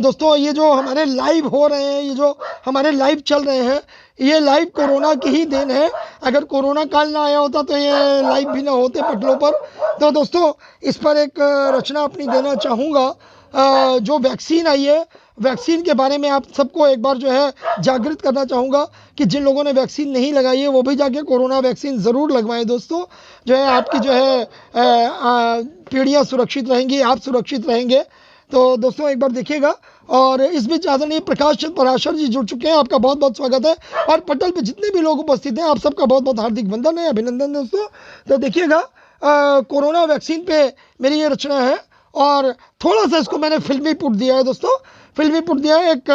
दोस्तों ये जो हमारे लाइव हो रहे हैं, ये जो हमारे लाइव चल रहे हैं, ये लाइव कोरोना की ही देन है। अगर कोरोना काल ना आया होता तो ये लाइव भी ना होते पटलों पर। तो दोस्तों इस पर एक रचना अपनी देना चाहूँगा। जो वैक्सीन आई है, वैक्सीन के बारे में आप सबको एक बार जो है जागृत करना चाहूँगा कि जिन लोगों ने वैक्सीन नहीं लगाई है वो भी जाके कोरोना वैक्सीन ज़रूर लगवाएं दोस्तों। जो है आपकी जो है पीढ़ियाँ सुरक्षित रहेंगी, आप सुरक्षित रहेंगे। तो दोस्तों एक बार देखिएगा। और इस बीच आदरणीय प्रकाश चंद पराशर जी जुड़ चुके हैं, आपका बहुत बहुत स्वागत है। और पटल पे जितने भी लोग उपस्थित हैं आप सबका बहुत बहुत हार्दिक वंदन है, अभिनंदन दोस्तों। तो देखिएगा कोरोना वैक्सीन पे मेरी ये रचना है और थोड़ा सा इसको मैंने फिल्मी पुट दिया है दोस्तों, फिल्मी पुट दिया है। एक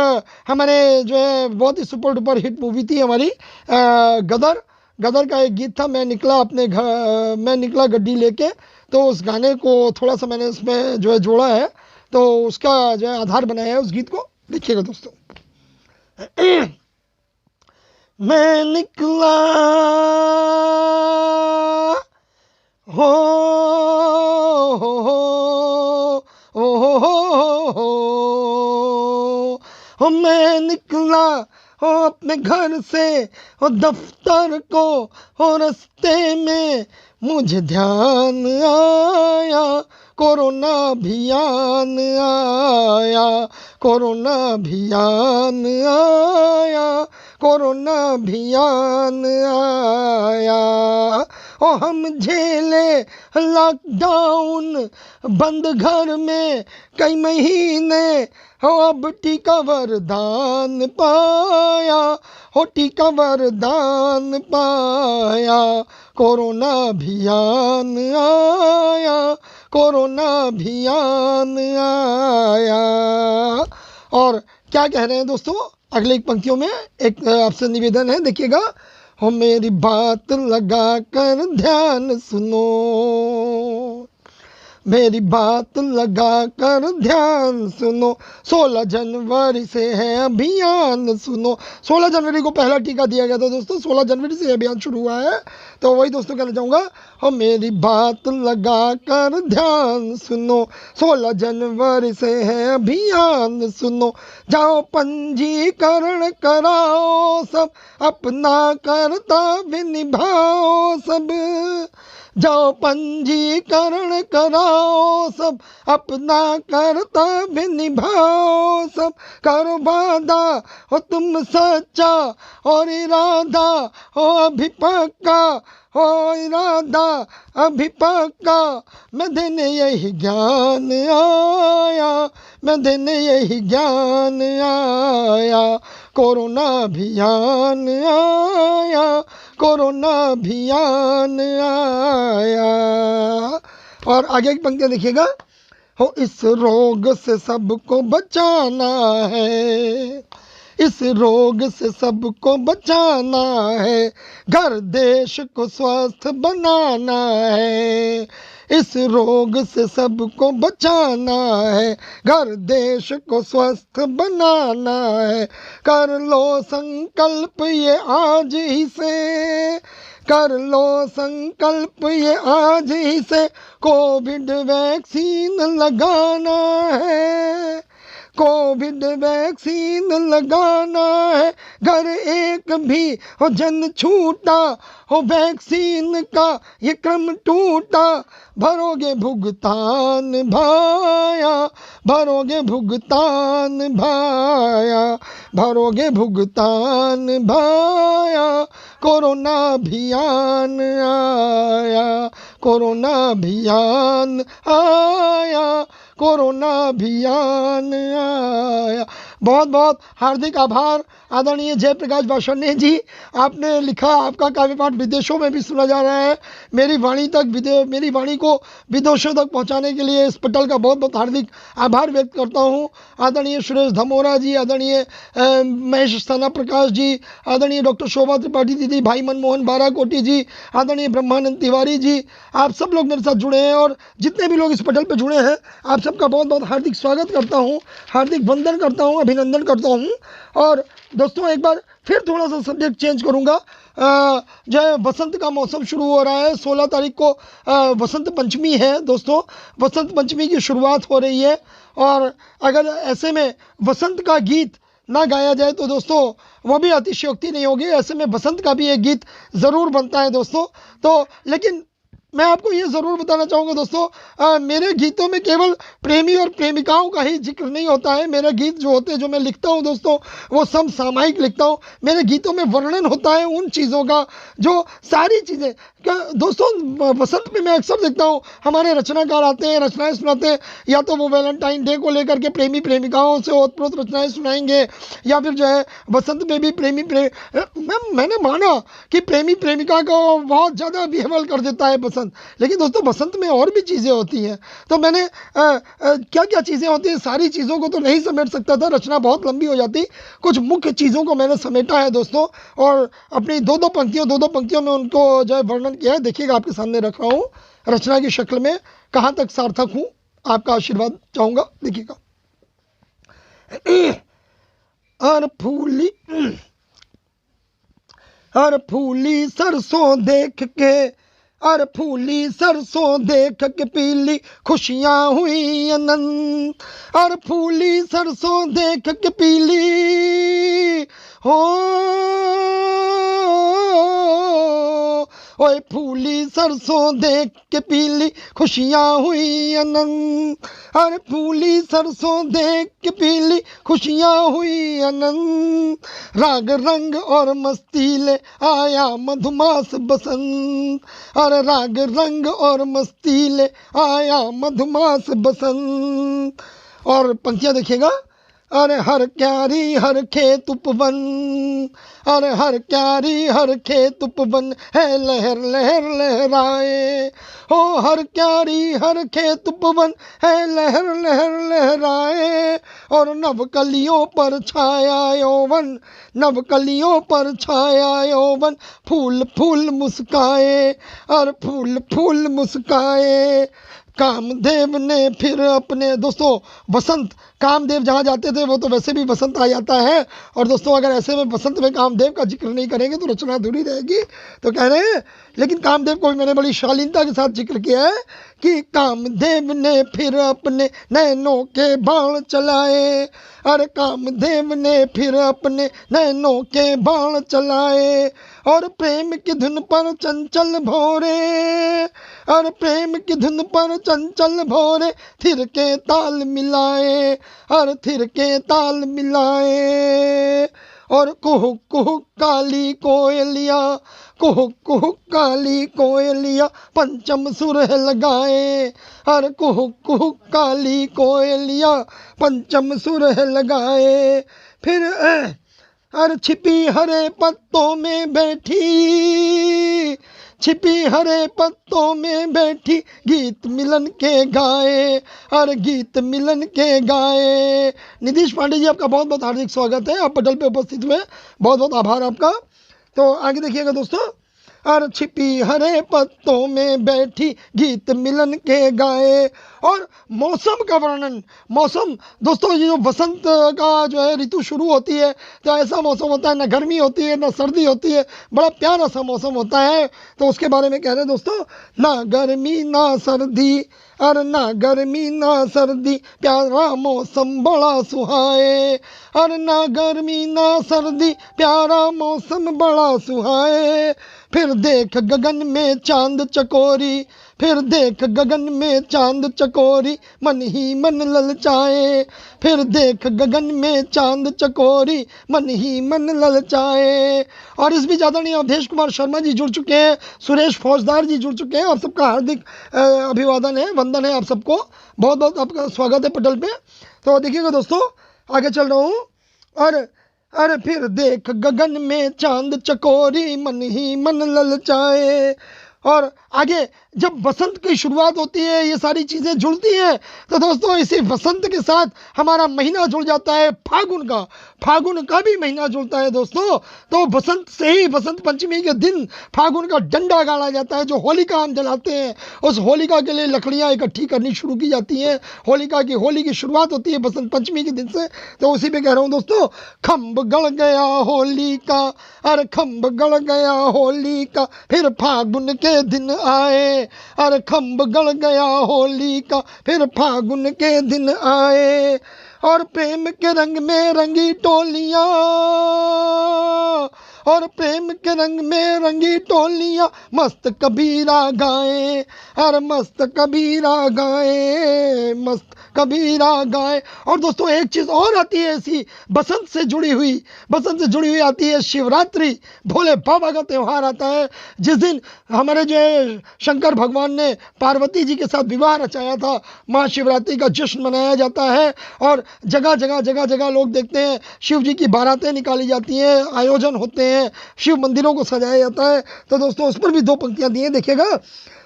हमारे जो है बहुत ही सुपर डुपर हिट मूवी थी हमारी गदर, गदर का एक गीत था, मैं निकला अपने घर, मैं निकला गड्डी लेके। तो उस गाने को थोड़ा सा मैंने उसमें जो है जोड़ा है, तो उसका जो है आधार बनाया है उस गीत को। देखिएगा दोस्तों। मैं निकला हो मैं निकला हो अपने घर से हो दफ्तर को, हो रास्ते में मुझे ध्यान आया कोरोना अभियान आया, कोरोना अभियान आया, कोरोना अभियान आया। ओ हम झेले लॉकडाउन बंद घर में कई महीने, हो अब टीका वरदान पाया, हो टीका वरदान पाया, कोरोना अभियान आया, कोरोना अभियान आया। और क्या कह रहे हैं दोस्तों अगले एक पंक्तियों में, एक आपसे निवेदन है, देखिएगा। हो मेरी बात लगा कर ध्यान सुनो, मेरी बात लगा कर ध्यान सुनो, 16 जनवरी से है अभियान सुनो। 16 जनवरी को पहला टीका दिया गया था दोस्तों, 16 जनवरी से अभियान शुरू हुआ है। तो वही दोस्तों कहना चाहूँगा, हो मेरी बात लगा कर ध्यान सुनो, 16 जनवरी से है अभियान सुनो। जाओ पंजीकरण कराओ सब, अपना कर्तव्य निभाओ सब, जाओ पंजीकरण कराओ सब, अपना कर्तव्य निभाओ सब। करो वादा हो तुम सच्चा और इरादा हो अभी पक्का, हो इरादा अभी पक्का। मैं देने यही ज्ञान आया, मैं देने यही ज्ञान आया, कोरोना अभियान आया, कोरोना अभियान आया। और आगे की पंक्तियाँ देखिएगा। हो इस रोग से सबको बचाना है, इस रोग से सबको बचाना है, घर देश को स्वस्थ बनाना है, इस रोग से सबको बचाना है, घर देश को स्वस्थ बनाना है। कर लो संकल्प ये आज ही से, कर लो संकल्प ये आज ही से, कोविड वैक्सीन लगाना है, कोविड वैक्सीन लगाना है। घर एक भी हो जन छूटा, हो वैक्सीन का ये क्रम टूटा, भरोगे भुगतान भाया, भरोगे भुगतान भाया, भरोगे भुगतान भाया। कोरोना अभियान आया, कोरोना अभियान आया, कोरोना अभियान आया। बहुत बहुत हार्दिक आभार आदरणीय जयप्रकाश वार्ष्णेय जी, आपने लिखा, आपका काव्य पाठ विदेशों में भी सुना जा रहा है। मेरी वाणी को विदेशों तक पहुंचाने के लिए इस पटल का बहुत बहुत हार्दिक आभार व्यक्त करता हूं। आदरणीय सुरेश धमोरा जी, आदरणीय महेश स्थाना प्रकाश जी, आदरणीय डॉक्टर शोभा त्रिपाठी दीदी, भाई मनमोहन बाराकोटी जी, आदरणीय ब्रह्मानंद तिवारी जी, आप सब लोग मेरे साथ जुड़े हैं और जितने भी लोग इस पटल पर जुड़े हैं, आप सबका बहुत बहुत हार्दिक स्वागत करता हूं, हार्दिक वंदन करता हूं, अभिनंदन करता हूं। और दोस्तों एक बार फिर थोड़ा सा सब्जेक्ट चेंज करूंगा। जो है वसंत का मौसम शुरू हो रहा है, 16 तारीख को वसंत पंचमी है दोस्तों, वसंत पंचमी की शुरुआत हो रही है। और अगर ऐसे में वसंत का गीत ना गाया जाए तो दोस्तों वो भी अतिशयोक्ति नहीं होगी। ऐसे में वसंत का भी एक गीत ज़रूर बनता है दोस्तों। तो लेकिन मैं आपको ये ज़रूर बताना चाहूँगा दोस्तों, मेरे गीतों में केवल प्रेमी और प्रेमिकाओं का ही जिक्र नहीं होता है। मेरे गीत जो होते हैं, जो मैं लिखता हूँ दोस्तों, वो समसामयिक लिखता हूँ। मेरे गीतों में वर्णन होता है उन चीज़ों का, जो सारी चीज़ें दोस्तों वसंत में मैं अक्सर देखता हूँ हमारे रचनाकार आते हैं, रचनाएं सुनाते हैं। या तो वो वैलेंटाइन डे को लेकर के प्रेमी प्रेमिकाओं से ओतप्रोत रचनाएं सुनाएंगे, या फिर जो है वसंत में भी मैंने माना कि प्रेमी प्रेमिका को बहुत ज़्यादा विह्वल कर देता है बसंत। लेकिन दोस्तों बसंत में और भी चीज़ें होती हैं। तो मैंने क्या क्या चीज़ें होती हैं, सारी चीज़ों को तो नहीं समेट सकता था, रचना बहुत लंबी हो जाती। कुछ मुख्य चीज़ों को मैंने समेटा है दोस्तों, और अपनी दो दो पंक्तियों में उनको जो है वर्णन किया है। देखिएगा, आपके सामने रख रहा हूँ रचना की शक्ल में, कहाँ तक सार्थक हूँ, आपका आशीर्वाद चाहूँगा। देखिएगा। हर फूली सरसों देख के, और फूली सरसों देख के पीली खुशियाँ हुई अनंत, और फूली सरसों देख के पीली हो, ओए फूली सरसों देख के पीली खुशियाँ हुई अनंत, और फूली सरसों देख के पीली खुशियाँ हुई अनंत। राग रंग और मस्ती ले आया मधुमास बसंत, और राग रंग और मस्ती ले आया मधुमास बसंत। और पंक्तियाँ देखिएगा। अरे हर क्यारी हर खेत उपवन, अरे हर क्यारी हर खेत उपवन है लहर लहर लहराए, हो हर क्यारी हर खेत उपवन है लहर लहर लहराए। और नवकलियों पर छाया यौवन, नवकलियों पर छाया यौवन, फूल फूल मुस्काए, और फूल फूल मुस्काए। कामदेव ने फिर अपने, दोस्तों वसंत, कामदेव जहाँ जाते थे वो तो वैसे भी वसंत आ जाता है। और दोस्तों अगर ऐसे में वसंत में कामदेव का जिक्र नहीं करेंगे तो रचना अधूरी रहेगी। तो कह रहे हैं, लेकिन कामदेव को भी मैंने बड़ी शालीनता के साथ जिक्र किया है कि कामदेव ने फिर अपने नैनों के बाण चलाए, अरे कामदेव ने फिर अपने नैनों के बाण चलाए। और प्रेम की धुन पर चंचल भोरे, और प्रेम की धुन पर चंचल भोरे, थिर के ताल मिलाए, और थिर के ताल मिलाए। और कुहुक कुहुक काली कोयलिया, कुहुक कुहुक काली कोयलिया पंचम सुर लगाए, और कुहुक कुहुक काली कोयलिया पंचम सुर लगाए। फिर और छिपी हरे पत्तों में बैठी, छिपी हरे पत्तों में बैठी गीत मिलन के गाए, और गीत मिलन के गाए। नीतीश पांडे जी आपका बहुत बहुत हार्दिक स्वागत है, आप पटल पे उपस्थित हुए, बहुत बहुत आभार आपका। तो आगे देखिएगा दोस्तों, और छिपी हरे पत्तों में बैठी गीत मिलन के गाए। और मौसम का वर्णन, मौसम दोस्तों, ये जो बसंत का जो है ऋतु शुरू होती है तो ऐसा मौसम होता है, ना गर्मी होती है ना सर्दी होती है, बड़ा प्यारा सा मौसम होता है। तो उसके बारे में कह रहे हैं दोस्तों, ना गर्मी ना सर्दी, और ना गर्मी ना सर्दी, प्यारा मौसम बड़ा सुहाए, और ना गर्मी ना सर्दी, प्यारा मौसम बड़ा सुहाए। फिर देख गगन में चांद चकोरी, फिर देख गगन में चांद चकोरी, मन ही मन ललचाए। फिर देख गगन में चांद चकोरी, मन ही मन ललचाए। और इस बीच आदरणीय अवधेश कुमार शर्मा जी जुड़ चुके हैं, सुरेश फौजदार जी जुड़ चुके हैं। आप सबका हार्दिक अभिवादन है, वंदन है आप सबको, बहुत बहुत आपका स्वागत है पटल पे। तो देखिएगा दोस्तों, आगे चल रहा हूँ। और अरे फिर देख गगन में चांद चकोरी, मन ही मन ललचाए। और आगे जब बसंत की शुरुआत होती है, ये सारी चीज़ें जुड़ती हैं, तो दोस्तों इसी बसंत के साथ हमारा महीना जुड़ जाता है फागुन का, फागुन का भी महीना जुड़ता है दोस्तों। तो बसंत से ही, बसंत पंचमी के दिन फागुन का डंडा गाड़ा जाता है, जो होलिका हम जलाते हैं, उस होलिका के लिए लकड़ियाँ इकट्ठी करनी शुरू की जाती हैं। होली की शुरुआत होती है बसंत पंचमी के दिन से। तो उसी पे कह रहा हूँ दोस्तों, खम्भ गड़ गया होली का, अरे खम्भ गड़ गया होली का, फिर फागुन के दिन आए, अरे खम्भ गड़ गया होली का, फिर फागुन के दिन आए। और प्रेम के रंग में रंगी टोलियां, और प्रेम के रंग में रंगी टोलियां, मस्त कबीरा गाए, अरे मस्त कबीरा गाए, मस्त कबीरा गाए। और दोस्तों एक चीज़ और आती है ऐसी बसंत से जुड़ी हुई आती है शिवरात्रि, भोले बाबा का त्यौहार आता है, जिस दिन हमारे जो है शंकर भगवान ने पार्वती जी के साथ विवाह रचाया था। महाशिवरात्रि का जश्न मनाया जाता है, और जगह जगह लोग देखते हैं शिव जी की बारातें निकाली जाती हैं, आयोजन होते हैं, शिव मंदिरों को सजाया जाता है। तो दोस्तों उस पर भी दो पंक्तियां दी हैं, देखिएगा।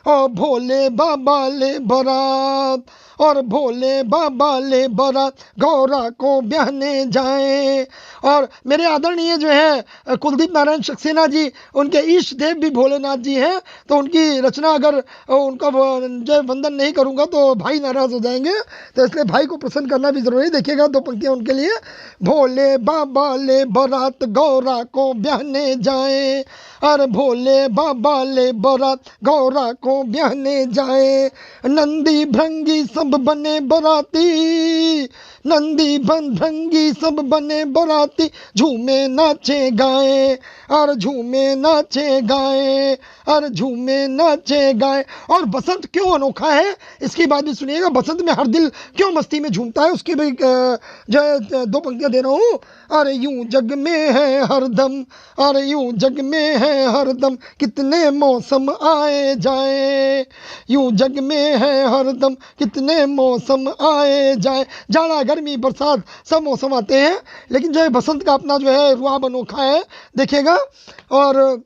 और भोले बाबा ले बारात, और भोले बाबा ले बारात, गौरा को ब्याहने जाए। और मेरे आदरणीय जो है कुलदीप नारायण सक्सेना जी, उनके ईष्ट देव भी भोलेनाथ जी हैं। तो उनकी रचना अगर उनका जय वंदन नहीं करूँगा तो भाई नाराज हो जाएंगे, तो इसलिए भाई को प्रसन्न करना भी जरूरी। देखिएगा दो पंक्तियाँ उनके लिए। भोले बाबा ले बारात, गौरा को ब्याहने जाए, और भोले बाबा ले बारात, गौरा को ब्याहने जाए। नंदी भृंगी सब बने बराती, नंदी भृंगी सब बने बराती, झूमे नाचे गाए, और झूमे नाचे गाए, और झूमे नाचे गाए। और बसंत क्यों अनोखा है, इसकी बात भी सुनिएगा। बसंत में हर दिल क्यों मस्ती में झूमता है, उसकी भी जो है दो पंक्तियां दे रहा हूँ। अरे यूं जग में है हरदम, अरे यूं जग में है हरदम, कितने मौसम आए जाए, यूं जग में है हरदम, कितने मौसम आए जाए। जाड़ा गर्मी बरसात सब मौसम आते हैं, लेकिन जो है बसंत का अपना जो है रुआब अनोखा है, देखिएगा। और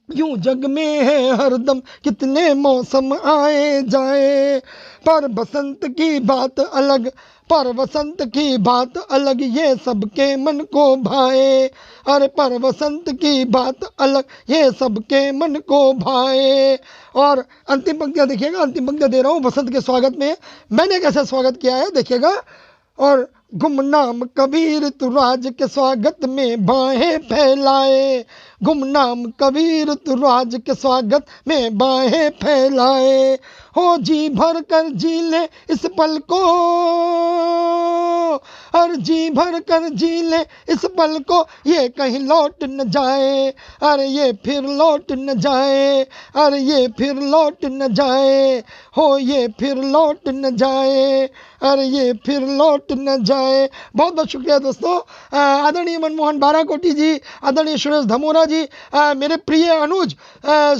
यूं जग में है हरदम, कितने मौसम आए जाए, पर बसंत की बात अलग, पर बसंत की बात अलग, ये सबके मन को भाए, अरे पर बसंत की बात अलग, ये सबके मन को भाए। और अंतिम पंक्तियाँ देखिएगा, अंतिम पंक्तियाँ दे रहा हूँ बसंत के स्वागत में, मैंने कैसे स्वागत किया है देखिएगा। और गुमनाम कबीर तू राज के स्वागत में बाहें फैलाए, गुमनाम कबीर तू राज के स्वागत में बाहें फैलाए। हो जी भर कर जी ले इस पल को, और जी भर कर जी ले इस पल को, ये कहीं लौट न जाए, अरे ये फिर लौट न जाए, अरे ये फिर लौट न जाए, हो ये फिर लौट न जाए, अरे ये फिर लौट न जाए। बहुत बहुत शुक्रिया दोस्तों। आदरणीय मनमोहन बाराकोटी जी, आदरणीय सुरेश धमोरा जी, मेरे प्रिय अनुज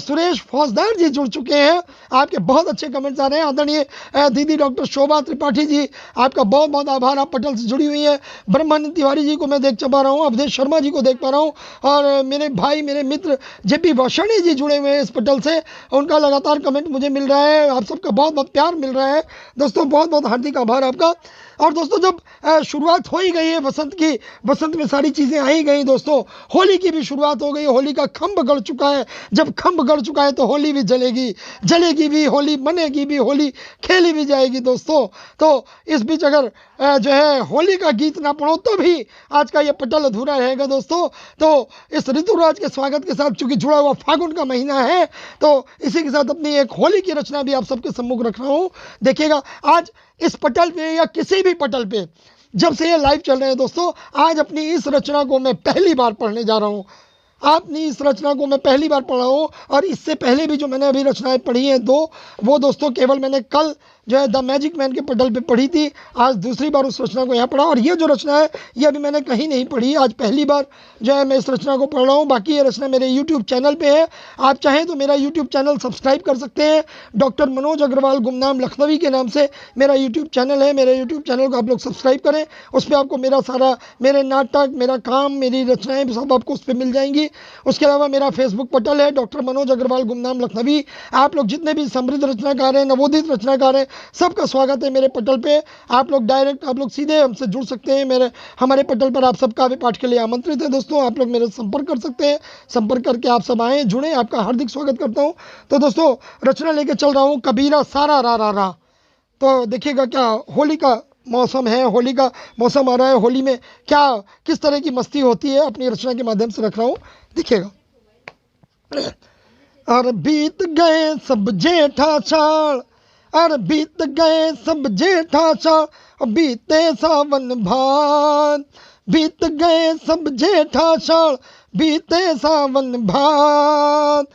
सुरेश फौजदार जी जुड़ चुके हैं। आपके बहुत अच्छे कमेंट्स आ रहे हैं। आदरणीय दीदी डॉक्टर शोभा त्रिपाठी जी, आपका बहुत बहुत आभार, आप पटल से जुड़ी हुई है। ब्रह्मानंद तिवारी जी को मैं देख पा रहा हूँ, अवधेश शर्मा जी को देख पा रहा हूँ, और मेरे भाई मेरे मित्र जेपी वषणी जी जुड़े हुए हैं इस पटल से। उनका लगातार कमेंट मुझे मिल रहा है, आप सबका बहुत बहुत प्यार मिल रहा है दोस्तों, बहुत बहुत हार्दिक आभार आपका। और दोस्तों जब शुरुआत हो ही गई है वसंत की, वसंत में सारी चीज़ें आ ही गई दोस्तों, होली की भी शुरुआत हो गई, होली का खंभ गड़ चुका है। जब खंभ गड़ चुका है तो होली भी जलेगी, जलेगी भी होली, मनेगी भी होली, खेली भी जाएगी दोस्तों। तो इस बीच अगर जो है होली का गीत ना पढ़ो तो भी आज का ये पटल अधूरा रहेगा दोस्तों। तो इस ऋतुराज के स्वागत के साथ चूंकि जुड़ा हुआ फागुन का महीना है, तो इसी के साथ अपनी एक होली की रचना भी आप सबके सम्मुख रख रहा हूँ। देखिएगा आज इस पटल पे या किसी भी पटल पे जब से ये लाइव चल रहे हैं दोस्तों, आज अपनी इस रचना को मैं पहली बार पढ़ने जा रहा हूँ। अपनी इस रचना को मैं पहली बार पढ़ रहा हूँ, और इससे पहले भी जो मैंने अभी रचनाएं पढ़ी हैं दो, वो दोस्तों केवल मैंने कल जो है द मैजिक मैन के पटल पे पढ़ी थी। आज दूसरी बार उस रचना को यहाँ पढ़ा, और ये जो रचना है ये अभी मैंने कहीं नहीं पढ़ी, आज पहली बार जो है मैं इस रचना को पढ़ रहा हूँ। बाकी ये रचना मेरे यूट्यूब चैनल पे है, आप चाहें तो मेरा यूट्यूब चैनल सब्सक्राइब कर सकते हैं। डॉक्टर मनोज अग्रवाल गुमनाम लखनवी के नाम से मेरा यूट्यूब चैनल है, मेरे यूट्यूब चैनल को आप लोग सब्सक्राइब करें। उस पर आपको मेरा सारा, मेरे नाटक, मेरा काम, मेरी रचनाएँ सब आपको उस पर मिल जाएंगी। उसके अलावा मेरा फेसबुक पटल है डॉक्टर मनोज अग्रवाल गुमनाम लखनवी। आप लोग जितने भी समृद्ध रचनाकार हैं, नवोदित रचनाकार हैं, सबका स्वागत है मेरे पटल पे। आप लोग डायरेक्ट, आप लोग सीधे हमसे जुड़ सकते हैं। हमारे पटल पर आप सबका भी पाठ के लिए आमंत्रित है दोस्तों। आप लोग मेरे संपर्क कर सकते हैं, संपर्क करके आप सब आएँ, जुड़ें। आपका हार्दिक स्वागत करता हूँ। तो दोस्तों रचना लेके चल रहा हूँ, कबीरा सारा रा रा रा। तो देखिएगा क्या होली का मौसम है, होली का मौसम आ रहा है, होली में क्या किस तरह की मस्ती होती है अपनी रचना के माध्यम से रख रहा हूँ, देखिएगा। और बीत गए सब जेठा साल, और बीत गए सब जेठा साल, बीते सावन भाद, बीत गए सब जेठा साल, बीते सावन भाद,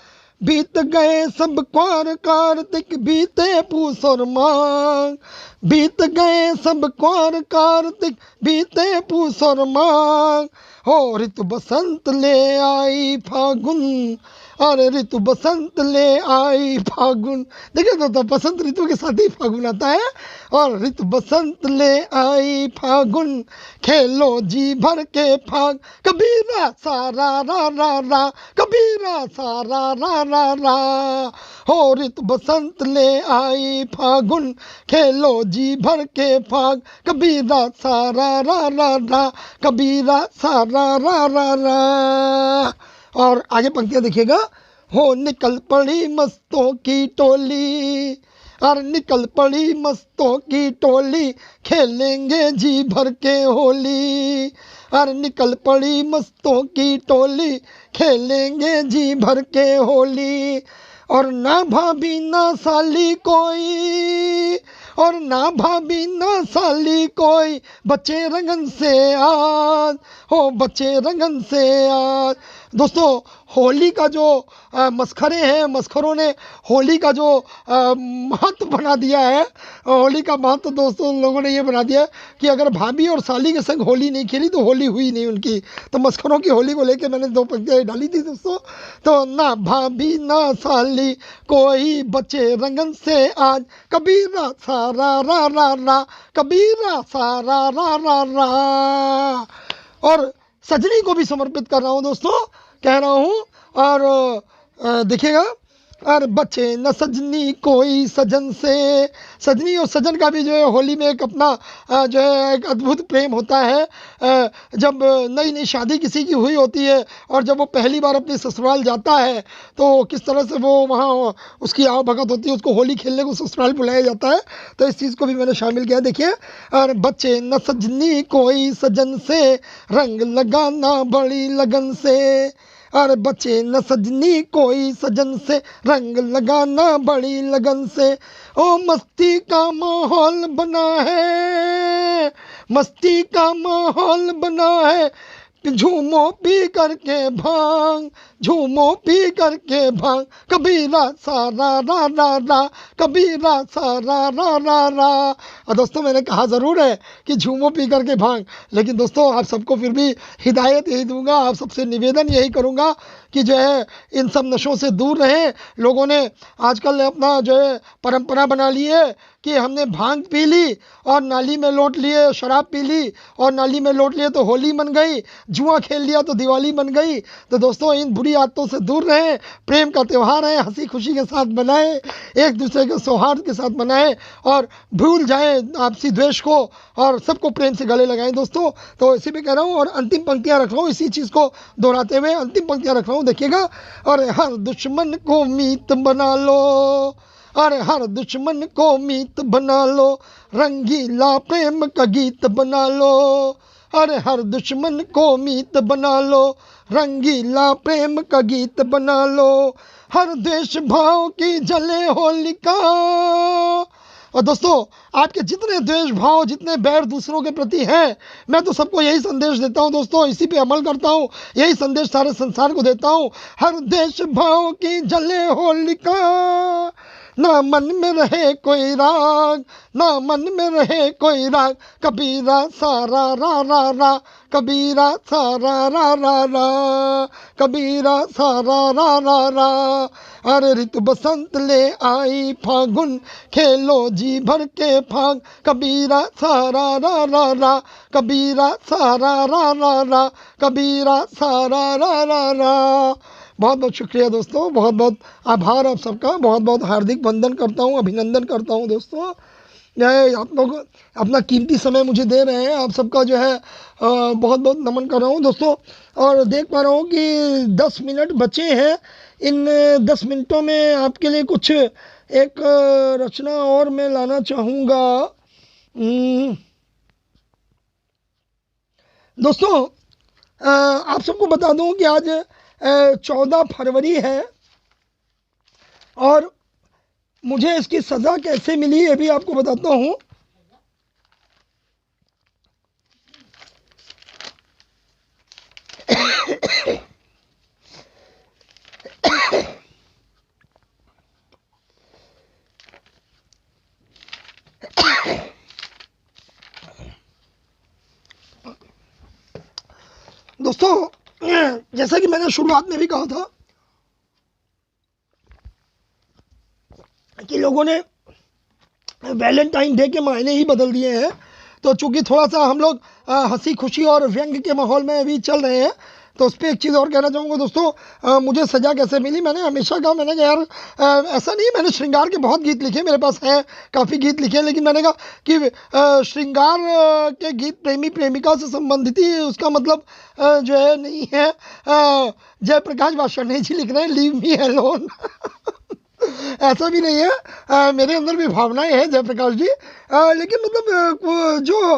बीत गए सब क्वार कार्तिक, बीते पूस और माघ, बीत गए सब क्वार कार्तिक, बीते पूस और माघ। हो ऋतु बसंत ले आई फागुन, और ऋतु बसंत ले आई फागुन। देखिए तो बसंत ऋतु के साथ ही फागुन आता है। और ऋतु बसंत ले आई फागुन, खेलो जी भर के फाग, कबीरा सारा रा रा रा, कबीरा सारा रा रा रा। हो ऋतु बसंत ले आई फागुन, खेलो जी भर के फाग, कबीरा सारा रा रा रा, कबीरा सारा रा रा रा। और आगे पंक्तियां देखिएगा। हो निकल पड़ी मस्तों की टोली, और निकल पड़ी मस्तों की टोली, खेलेंगे जी भर के होली, और निकल पड़ी मस्तों की टोली, खेलेंगे जी भर के होली। और ना भाभी ना साली कोई, और ना भाभी ना साली कोई, बच्चे रंगन से आज, हो बच्चे रंगन से आज। दोस्तों होली का जो मस्खरे हैं, मस्खरों ने होली का जो महत्व बना दिया है, होली का महत्व दोस्तों लोगों ने ये बना दिया कि अगर भाभी और साली के संग होली नहीं खेली तो होली हुई नहीं उनकी। तो मस्खरों की होली को लेके मैंने दो पंक्तियाँ डाली थी दोस्तों। तो ना भाभी ना साली कोई, बच्चे रंगन से आज, कबीरा सारा रा रा रा, कबीरा सारा रा रा रा। और सजनी को भी समर्पित कर रहा हूँ दोस्तों, कह रहा हूँ। और देखिएगा, और बचे न सजनी कोई सजन से। सजनी और सजन का भी जो है होली में एक अपना जो है एक अद्भुत प्रेम होता है। जब नई नई शादी किसी की हुई होती है और जब वो पहली बार अपने ससुराल जाता है तो किस तरह से वो वहाँ उसकी आव भगत होती है, उसको होली खेलने को ससुराल बुलाया जाता है। तो इस चीज़ को भी मैंने शामिल किया। देखिए, और बचे न सजनी कोई सजन से, रंग लगाना बड़ी लगन से, और बचे न सजनी कोई सजन से, रंग लगाना बड़ी लगन से। ओ मस्ती का माहौल बना है, मस्ती का माहौल बना है, झूमो पी करके भांग, झूमो पी करके भांग, कबीरा सारा रा रा रा, कबीरा सारा रा रा रा। और दोस्तों मैंने कहा ज़रूर है कि झूमो पी करके भांग, लेकिन दोस्तों आप सबको फिर भी हिदायत यही दूंगा, आप सबसे निवेदन यही करूंगा कि जो है इन सब नशों से दूर रहें। लोगों ने आजकल अपना जो है परंपरा बना ली है कि हमने भांग पी ली और नाली में लौट लिए, शराब पी ली और नाली में लौट लिए तो होली बन गई, जुआ खेल लिया तो दिवाली बन गई। तो दोस्तों इन बुरी आदतों से दूर रहें, प्रेम का त्यौहार है, हंसी खुशी के साथ मनाएं, एक दूसरे के सौहार्द के साथ मनाएं और भूल जाएं आपसी द्वेष को और सबको प्रेम से गले लगाएं दोस्तों। तो इसी पे कह रहा हूँ और अंतिम पंक्तियाँ रख रहा हूँ, इसी चीज़ को दोहराते हुए अंतिम पंक्तियाँ रख रहा हूँ, देखिएगा। और हर दुश्मन को मीत बना लो, अरे हर दुश्मन को मीत बना लो, रंगीला प्रेम का गीत बना लो, अरे हर दुश्मन को मीत बना लो, रंगीला प्रेम का गीत बना लो, हर द्वेष भाव की जले होलिका। और दोस्तों आपके जितने द्वेष भाव, जितने बैर दूसरों के प्रति हैं, मैं तो सबको यही संदेश देता हूं दोस्तों, इसी पे अमल करता हूं, यही संदेश सारे संसार को देता हूं। हर द्वेष भाव की जले होलिका, ना मन में रहे कोई राग, ना मन में रहे कोई राग, कबीरा सारा रा रा रा, कबीरा सारा रा रा रा, कबीरा सारा रा रा रा। अरे ऋतु बसंत ले आई फागुन, खेलो जी भर के फाग, कबीरा सारा रा रा रा, कबीरा सारा रा रा रा, कबीरा सारा रा रा रा। बहुत बहुत शुक्रिया दोस्तों, बहुत बहुत आभार आप सबका, बहुत बहुत हार्दिक वंदन करता हूँ, अभिनंदन करता हूँ दोस्तों। आप लोग अपना कीमती समय मुझे दे रहे हैं, आप सबका जो है बहुत बहुत नमन कर रहा हूँ दोस्तों। और देख पा रहा हूँ कि 10 मिनट बचे हैं, इन 10 मिनटों में आपके लिए कुछ एक रचना और मैं लाना चाहूँगा। दोस्तों आप सबको बता दूं कि आज 14 फरवरी है और मुझे इसकी सज़ा कैसे मिली ये भी आपको बताता हूँ। दोस्तों जैसा कि मैंने शुरुआत में भी कहा था कि लोगों ने वैलेंटाइन डे के मायने ही बदल दिए हैं, तो चूंकि थोड़ा सा हम लोग हंसी खुशी और व्यंग के माहौल में अभी चल रहे हैं, तो उस पर एक चीज़ और कहना चाहूँगा दोस्तों। मुझे सज़ा कैसे मिली, मैंने हमेशा कहा, मैंने कहा यार ऐसा नहीं, मैंने श्रृंगार के बहुत गीत लिखे, मेरे पास हैं काफ़ी गीत लिखे, लेकिन मैंने कहा कि श्रृंगार के गीत प्रेमी प्रेमिका से संबंधित ही, उसका मतलब जो है नहीं है। जयप्रकाश वार्ष्णेय जी लिख रहे हैं लीव मी अलोन ऐसा भी नहीं है, मेरे अंदर भी भावनाएं हैं जयप्रकाश जी, लेकिन मतलब जो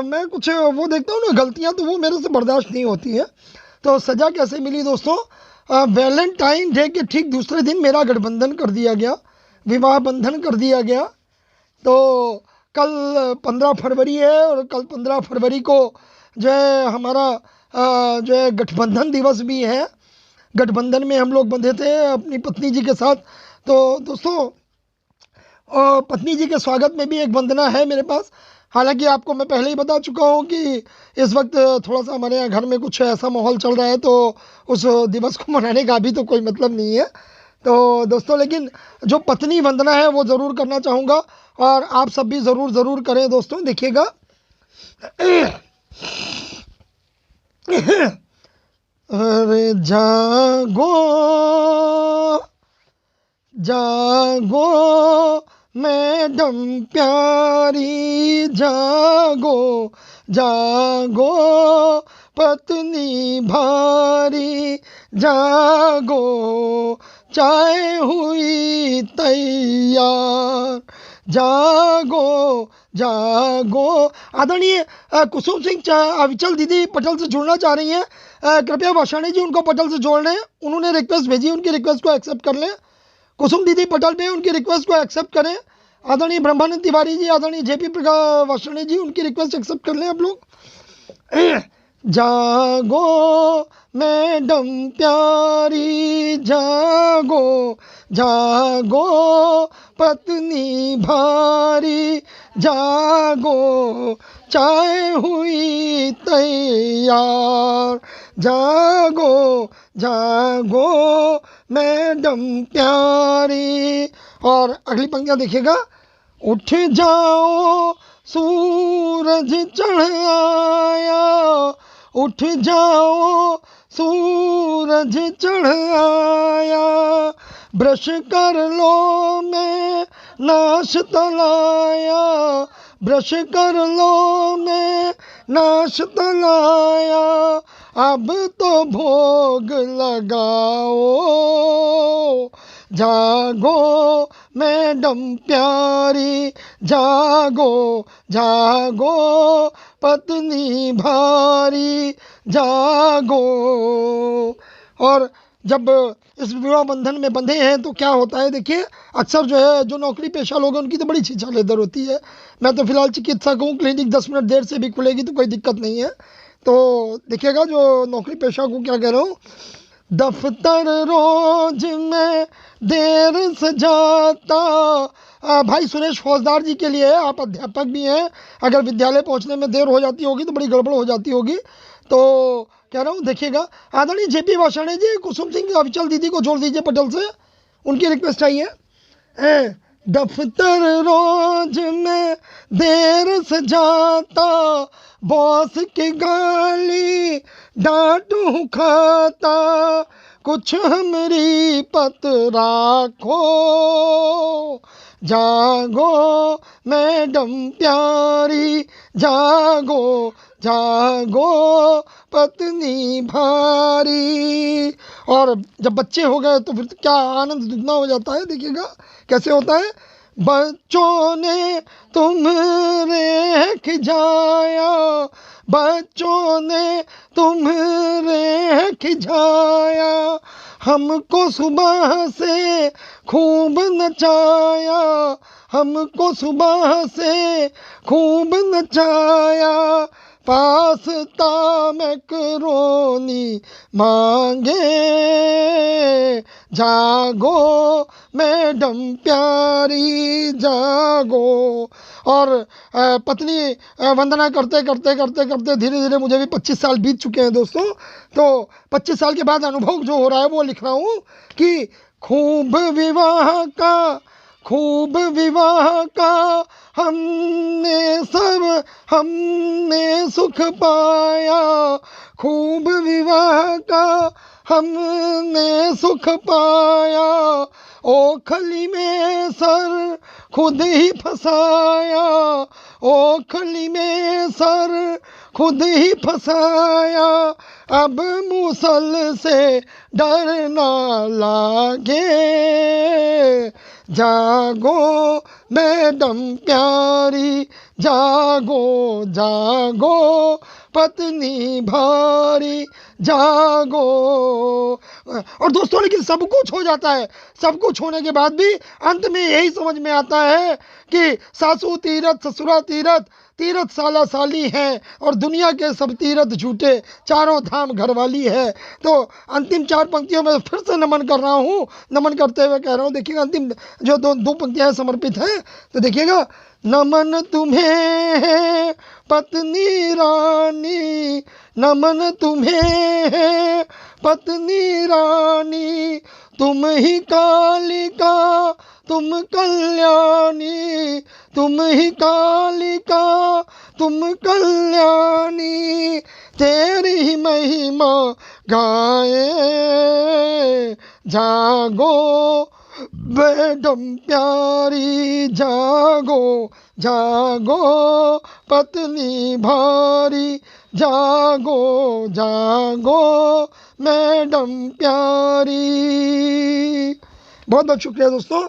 मैं कुछ वो देखता हूँ ना गलतियाँ, तो वो मेरे से बर्दाश्त नहीं होती है। तो सज़ा कैसे मिली दोस्तों, वैलेंटाइन डे के ठीक दूसरे दिन मेरा गठबंधन कर दिया गया, विवाह बंधन कर दिया गया। तो कल 15 फरवरी है और कल 15 फरवरी को जो है हमारा जो है गठबंधन दिवस भी है। गठबंधन में हम लोग बंधे थे अपनी पत्नी जी के साथ। तो दोस्तों पत्नी जी के स्वागत में भी एक वंदना है मेरे पास। हालांकि आपको मैं पहले ही बता चुका हूँ कि इस वक्त थोड़ा सा हमारे यहाँ घर में कुछ ऐसा माहौल चल रहा है, तो उस दिवस को मनाने का भी तो कोई मतलब नहीं है। तो दोस्तों लेकिन जो पत्नी वंदना है वो ज़रूर करना चाहूँगा और आप सब भी ज़रूर करें दोस्तों। देखिएगा अरे जागो जागो मैडम प्यारी, जागो जागो पत्नी भारी, जागो चाय हुई तैयार, जागो जागो। आदरणीय कुसुम सिंह अविचल दीदी पटल से जुड़ना चाह रही हैं, कृपया वार्ष्णेय जी उनको पटल से जोड़ लें, उन्होंने रिक्वेस्ट भेजी, उनकी रिक्वेस्ट को एक्सेप्ट कर लें। कुसुम दीदी पटल पे उनकी रिक्वेस्ट को एक्सेप्ट करें। आदरणीय ब्रह्मानंद तिवारी जी, आदरणीय जेपी प्रकाश वार्ष्णेय जी, उनकी रिक्वेस्ट एक्सेप्ट कर लें आप लोग। जागो मैडम प्यारी जागो, जागो पत्नी भारी जागो, चाय हुई तैयार, जागो जागो मैडम प्यारी। और अगली पंक्तियां देखिएगा, उठ जाओ सूरज चढ़ आया, उठ जाओ सूरज चढ़ आया, ब्रश कर लो मैं नाश्ता लाया, ब्रश कर लो मैं नाश्ता लाया, अब तो भोग लगाओ, जागो मैडम प्यारी जागो, जागो पत्नी भारी जागो। और जब इस विवाह बंधन में बंधे हैं तो क्या होता है, देखिए अक्सर जो है जो नौकरी पेशा लोग हैं उनकी तो बड़ी छिछा लेदर होती है। मैं तो फिलहाल चिकित्सक हूँ, क्लिनिक 10 मिनट देर से भी खुलेगी तो कोई दिक्कत नहीं है। तो देखिएगा जो नौकरी पेशा को क्या कह रहा हूँ, दफ्तर रोज में देर से जाता। भाई सुरेश फौजदार जी के लिए, आप अध्यापक भी हैं, अगर विद्यालय पहुंचने में देर हो जाती होगी तो बड़ी गड़बड़ हो जाती होगी। तो कह रहा हूँ देखिएगा, आदरणीय जेपी वाषाणी जी, कुसुम सिंह अविचल दीदी को जोड़ दीजिए पटल से, उनकी रिक्वेस्ट आई है। दफ्तर रोज में देर से जाता, बॉस की गाली डांटू खाता, कुछ हमरी पत राखो, जागो मैडम प्यारी जागो, जागो पत्नी भारी। और जब बच्चे हो गए तो फिर क्या आनंद दुगना हो जाता है। देखिएगा कैसे होता है, बच्चों ने तुम्हें खिजाया, बच्चों ने तुम्हें खिजाया, हमको सुबह से खूब नचाया, हमको सुबह से खूब नचाया, पास्ता मैकरोनी मांगे, जागो मैडम प्यारी जागो। और पत्नी वंदना करते करते करते करते धीरे धीरे मुझे भी 25 साल बीत चुके हैं दोस्तों। तो 25 साल के बाद अनुभव जो हो रहा है वो लिख रहा हूँ कि खूब विवाह का, खूब विवाह का हमने सुख पाया, खूब विवाह का हमने सुख पाया, ओखली में सर खुद ही फंसाया, ओखली में सर खुद ही फंसाया, अब मुसल से डर ना लागे, जागो मैडम प्यारी जागो, जागो पत्नी भारी जागो। और दोस्तों लेकिन सब कुछ हो जाता है, सब कुछ होने के बाद भी अंत में यही समझ में आता है कि सासू तीरथ ससुरा तीरथ, तीरथ साला साली है और दुनिया के सब तीरथ झूठे, चारों धाम घरवाली है। तो अंतिम 4 पंक्तियों में फिर से नमन कर रहा हूँ, नमन करते हुए कह रहा हूँ। देखिएगा अंतिम जो दो पंक्तियाँ समर्पित हैं, तो देखिएगा, नमन तुम्हें पत्नी रानी, नमन तुम्हें पत्नी रानी, तुम ही कालिका तुम कल्याणी, तुम ही कालिका तुम कल्याणी, तेरी ही महिमा गाए, जागो मैडम प्यारी जागो, जागो पत्नी भारी जागो, जागो मैडम प्यारी। बहुत बहुत शुक्रिया दोस्तों,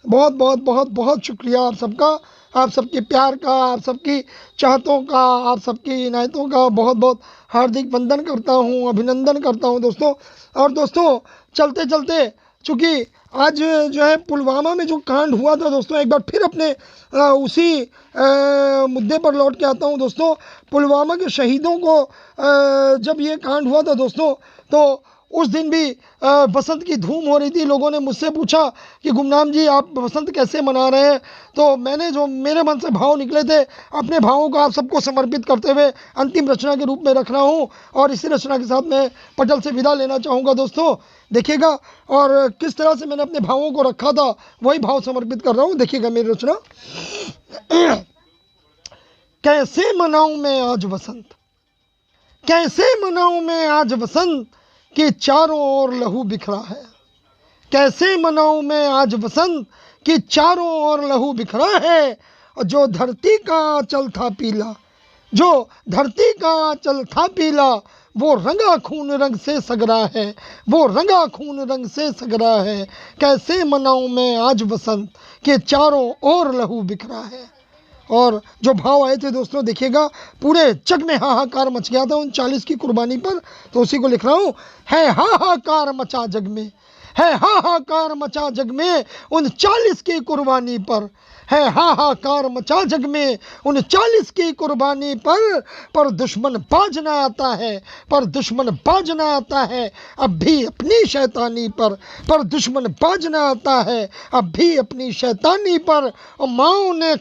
बहुत बहुत बहुत बहुत शुक्रिया आप सबका, आप सबके प्यार का, आप सबकी चाहतों का, आप सबकी इनायतों का बहुत बहुत हार्दिक वंदन करता हूँ, अभिनंदन करता हूँ दोस्तों। और दोस्तों चलते चलते चूँकि आज जो है पुलवामा में जो कांड हुआ था दोस्तों, एक बार फिर अपने उसी मुद्दे पर लौट के आता हूँ दोस्तों। पुलवामा के शहीदों को जब ये कांड हुआ था दोस्तों, तो उस दिन भी बसंत की धूम हो रही थी। लोगों ने मुझसे पूछा कि गुमनाम जी आप बसंत कैसे मना रहे हैं, तो मैंने जो मेरे मन से भाव निकले थे, अपने भावों को आप सबको समर्पित करते हुए अंतिम रचना के रूप में रख रहा हूँ। और इसी रचना के साथ मैं पटल से विदा लेना चाहूँगा दोस्तों। देखिएगा और किस तरह से मैंने अपने भावों को रखा था, वही भाव समर्पित कर रहा हूँ। देखिएगा मेरी रचना। कैसे मनाऊं मैं आज बसंत, कैसे मनाऊं मैं आज बसंत कि चारों ओर लहू बिखरा है। कैसे मनाऊं मैं आज बसंत कि चारों ओर लहू बिखरा है। और जो धरती का आंचल था पीला, जो धरती का आंचल था पीला, वो रंगा खून रंग से सगरा है, वो रंगा खून रंग से सगरा है। कैसे मनाऊं मैं आज बसंत कि चारों ओर लहू बिखरा है। और जो भाव आए थे दोस्तों, देखिएगा पूरे जग में हाहाकार मच गया था उन 40 की कुर्बानी पर, तो उसी को लिख रहा हूँ। है हाहाकार मचा जग में, है हाहाकार मचा जग में उन 40 की कुर्बानी पर, है हाहाकार मचा जग में उन 40 की कुर्बानी पर दुश्मन बाज ना आता है, पर दुश्मन बाज ना आता है अब भी अपनी शैतानी पर दुश्मन बाज ना आता है अब भी अपनी शैतानी पर। और माओ ने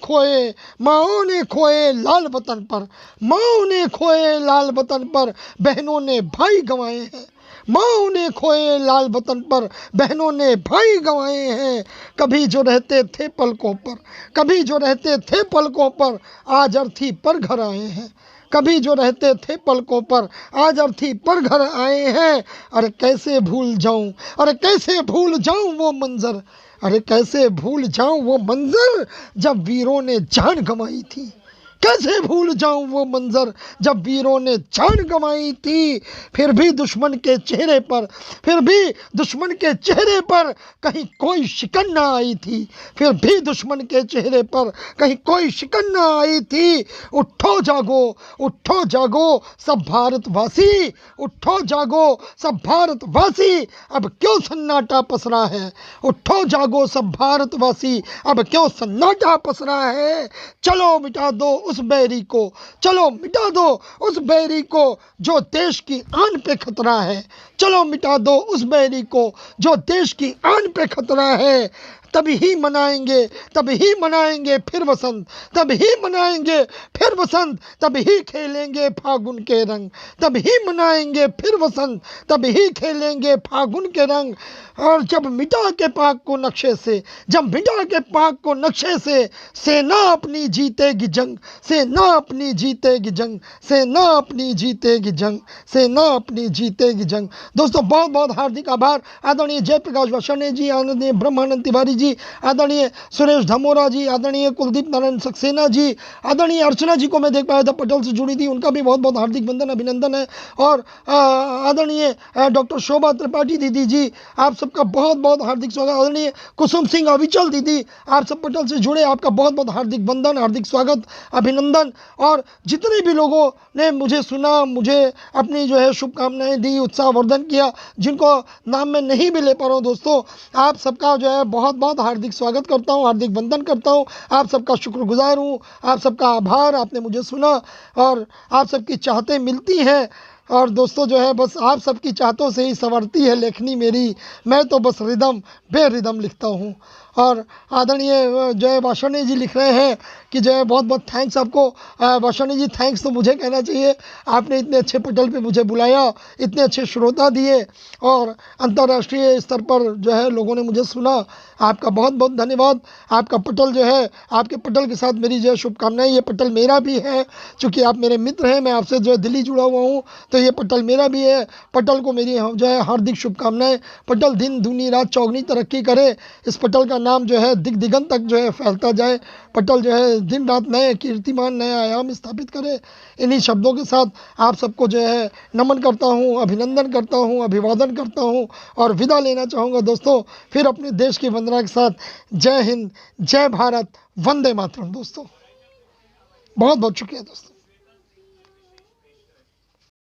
खोए लाल वतन पर, माओ ने खोए लाल वतन पर, बहनों ने भाई गंवाए हैं। माओ ने खोए लाल वतन पर, बहनों ने भाई गंवाए हैं। कभी जो रहते थे पलकों पर, कभी जो रहते थे पलकों पर, आज अर्थी पर घर आए हैं। कभी जो रहते थे पलकों पर, आज अर्थी पर घर आए हैं। अरे कैसे भूल जाऊं, अरे कैसे भूल जाऊं वो मंजर, अरे कैसे भूल जाऊं वो मंजर जब वीरों ने जान गंवाई थी। कैसे भूल जाऊं वो मंजर जब वीरों ने जान गंवाई थी। फिर भी दुश्मन के चेहरे पर, फिर भी दुश्मन के चेहरे पर कहीं कोई शिकन ना आई थी, फिर भी दुश्मन के चेहरे पर कहीं कोई शिकन ना आई थी। उठो जागो, उठो जागो सब भारतवासी, उठो जागो सब भारतवासी, अब क्यों सन्नाटा पसरा है। उठो जागो सब भारतवासी, अब क्यों सन्नाटा पसरा है। चलो मिटा दो उस बैरी को, चलो मिटा दो उस बैरी को जो देश की आन पे खतरा है। चलो मिटा दो उस बैरी को जो देश की आन पे खतरा है। तभी ही मनाएंगे, तभी ही मनाएंगे फिर वसंत, तभी ही मनाएंगे फिर वसंत, तभी ही खेलेंगे फागुन के रंग, तभी ही मनाएंगे फिर वसंत, तभी ही खेलेंगे फागुन के रंग। और जब मिटा के पाक को नक्शे से, जब मिटा के पाक को नक्शे से, सेना अपनी जीतेगी जंग, सेना अपनी जीतेगी जंग, सेना अपनी जीतेगी जंग, सेना अपनी जीतेगी जंग। दोस्तों बहुत बहुत हार्दिक आभार आदरणीय जयप्रकाश वार्ष्णेय जी, आदरणीय ब्रह्मानंद तिवारी जी, आदरणीय सुरेश धमोरा जी, आदरणीय कुलदीप नारायण सक्सेना जी, आदरणीय अर्चना जी को मैं देख पाया था पटल से जुड़ी थी, उनका भी बहुत बहुत हार्दिक वंदन अभिनंदन है। और आदरणीय डॉक्टर शोभा त्रिपाठी दीदी जी, आप सबका बहुत बहुत हार्दिक स्वागत। आदरणीय कुसुम सिंह अविचल दीदी, आप सब पटल से जुड़े, आपका बहुत बहुत हार्दिक वंदन, हार्दिक स्वागत अभिनंदन। और जितने भी लोगों ने मुझे सुना, मुझे अपनी जो है शुभकामनाएं दी, उत्साहवर्धन किया, जिनको नाम मैं नहीं भी ले पा रहा हूँ दोस्तों, आप सबका जो है बहुत बहुत हार्दिक स्वागत करता हूँ, हार्दिक वंदन करता हूँ। आप सबका शुक्रगुजार हूँ, आप सबका आभार, आपने मुझे सुना और आप सबकी चाहतें मिलती हैं। और दोस्तों जो है बस आप सबकी चाहतों से ही संवरती है लेखनी मेरी, मैं तो बस रिदम बेरिदम लिखता हूँ। और आदरणीय जो है वार्ष्णेय जी लिख रहे हैं कि जो है बहुत बहुत थैंक्स आपको। वार्ष्णेय जी थैंक्स तो मुझे कहना चाहिए, आपने इतने अच्छे पटल पे मुझे बुलाया, इतने अच्छे श्रोता दिए और अंतर्राष्ट्रीय स्तर पर जो है लोगों ने मुझे सुना, आपका बहुत बहुत धन्यवाद। आपका पटल जो है, आपके पटल के साथ मेरी जो है शुभकामनाएं, ये पटल मेरा भी है, चूँकि आप मेरे मित्र हैं, मैं आपसे जो है दिल्ली जुड़ा हुआ हूँ, तो ये पटल मेरा भी है। पटल को मेरी जो है हार्दिक शुभकामनाएं। पटल दिन दूनी रात चौगनी तरक्की करे, इस पटल का नाम जो है दिग दिगंत तक जो है फैलता जाए। पटल जो है दिन रात नए कीर्तिमान, नया आयाम स्थापित करे। इन्हीं शब्दों के साथ आप सबको जो है नमन करता हूँ, अभिनंदन करता हूँ, अभिवादन करता हूँ और विदा लेना चाहूँगा दोस्तों, फिर अपने देश की वंदना के साथ। जय हिंद, जय भारत, वंदे मातरम दोस्तों। बहुत बहुत शुक्रिया दोस्तों।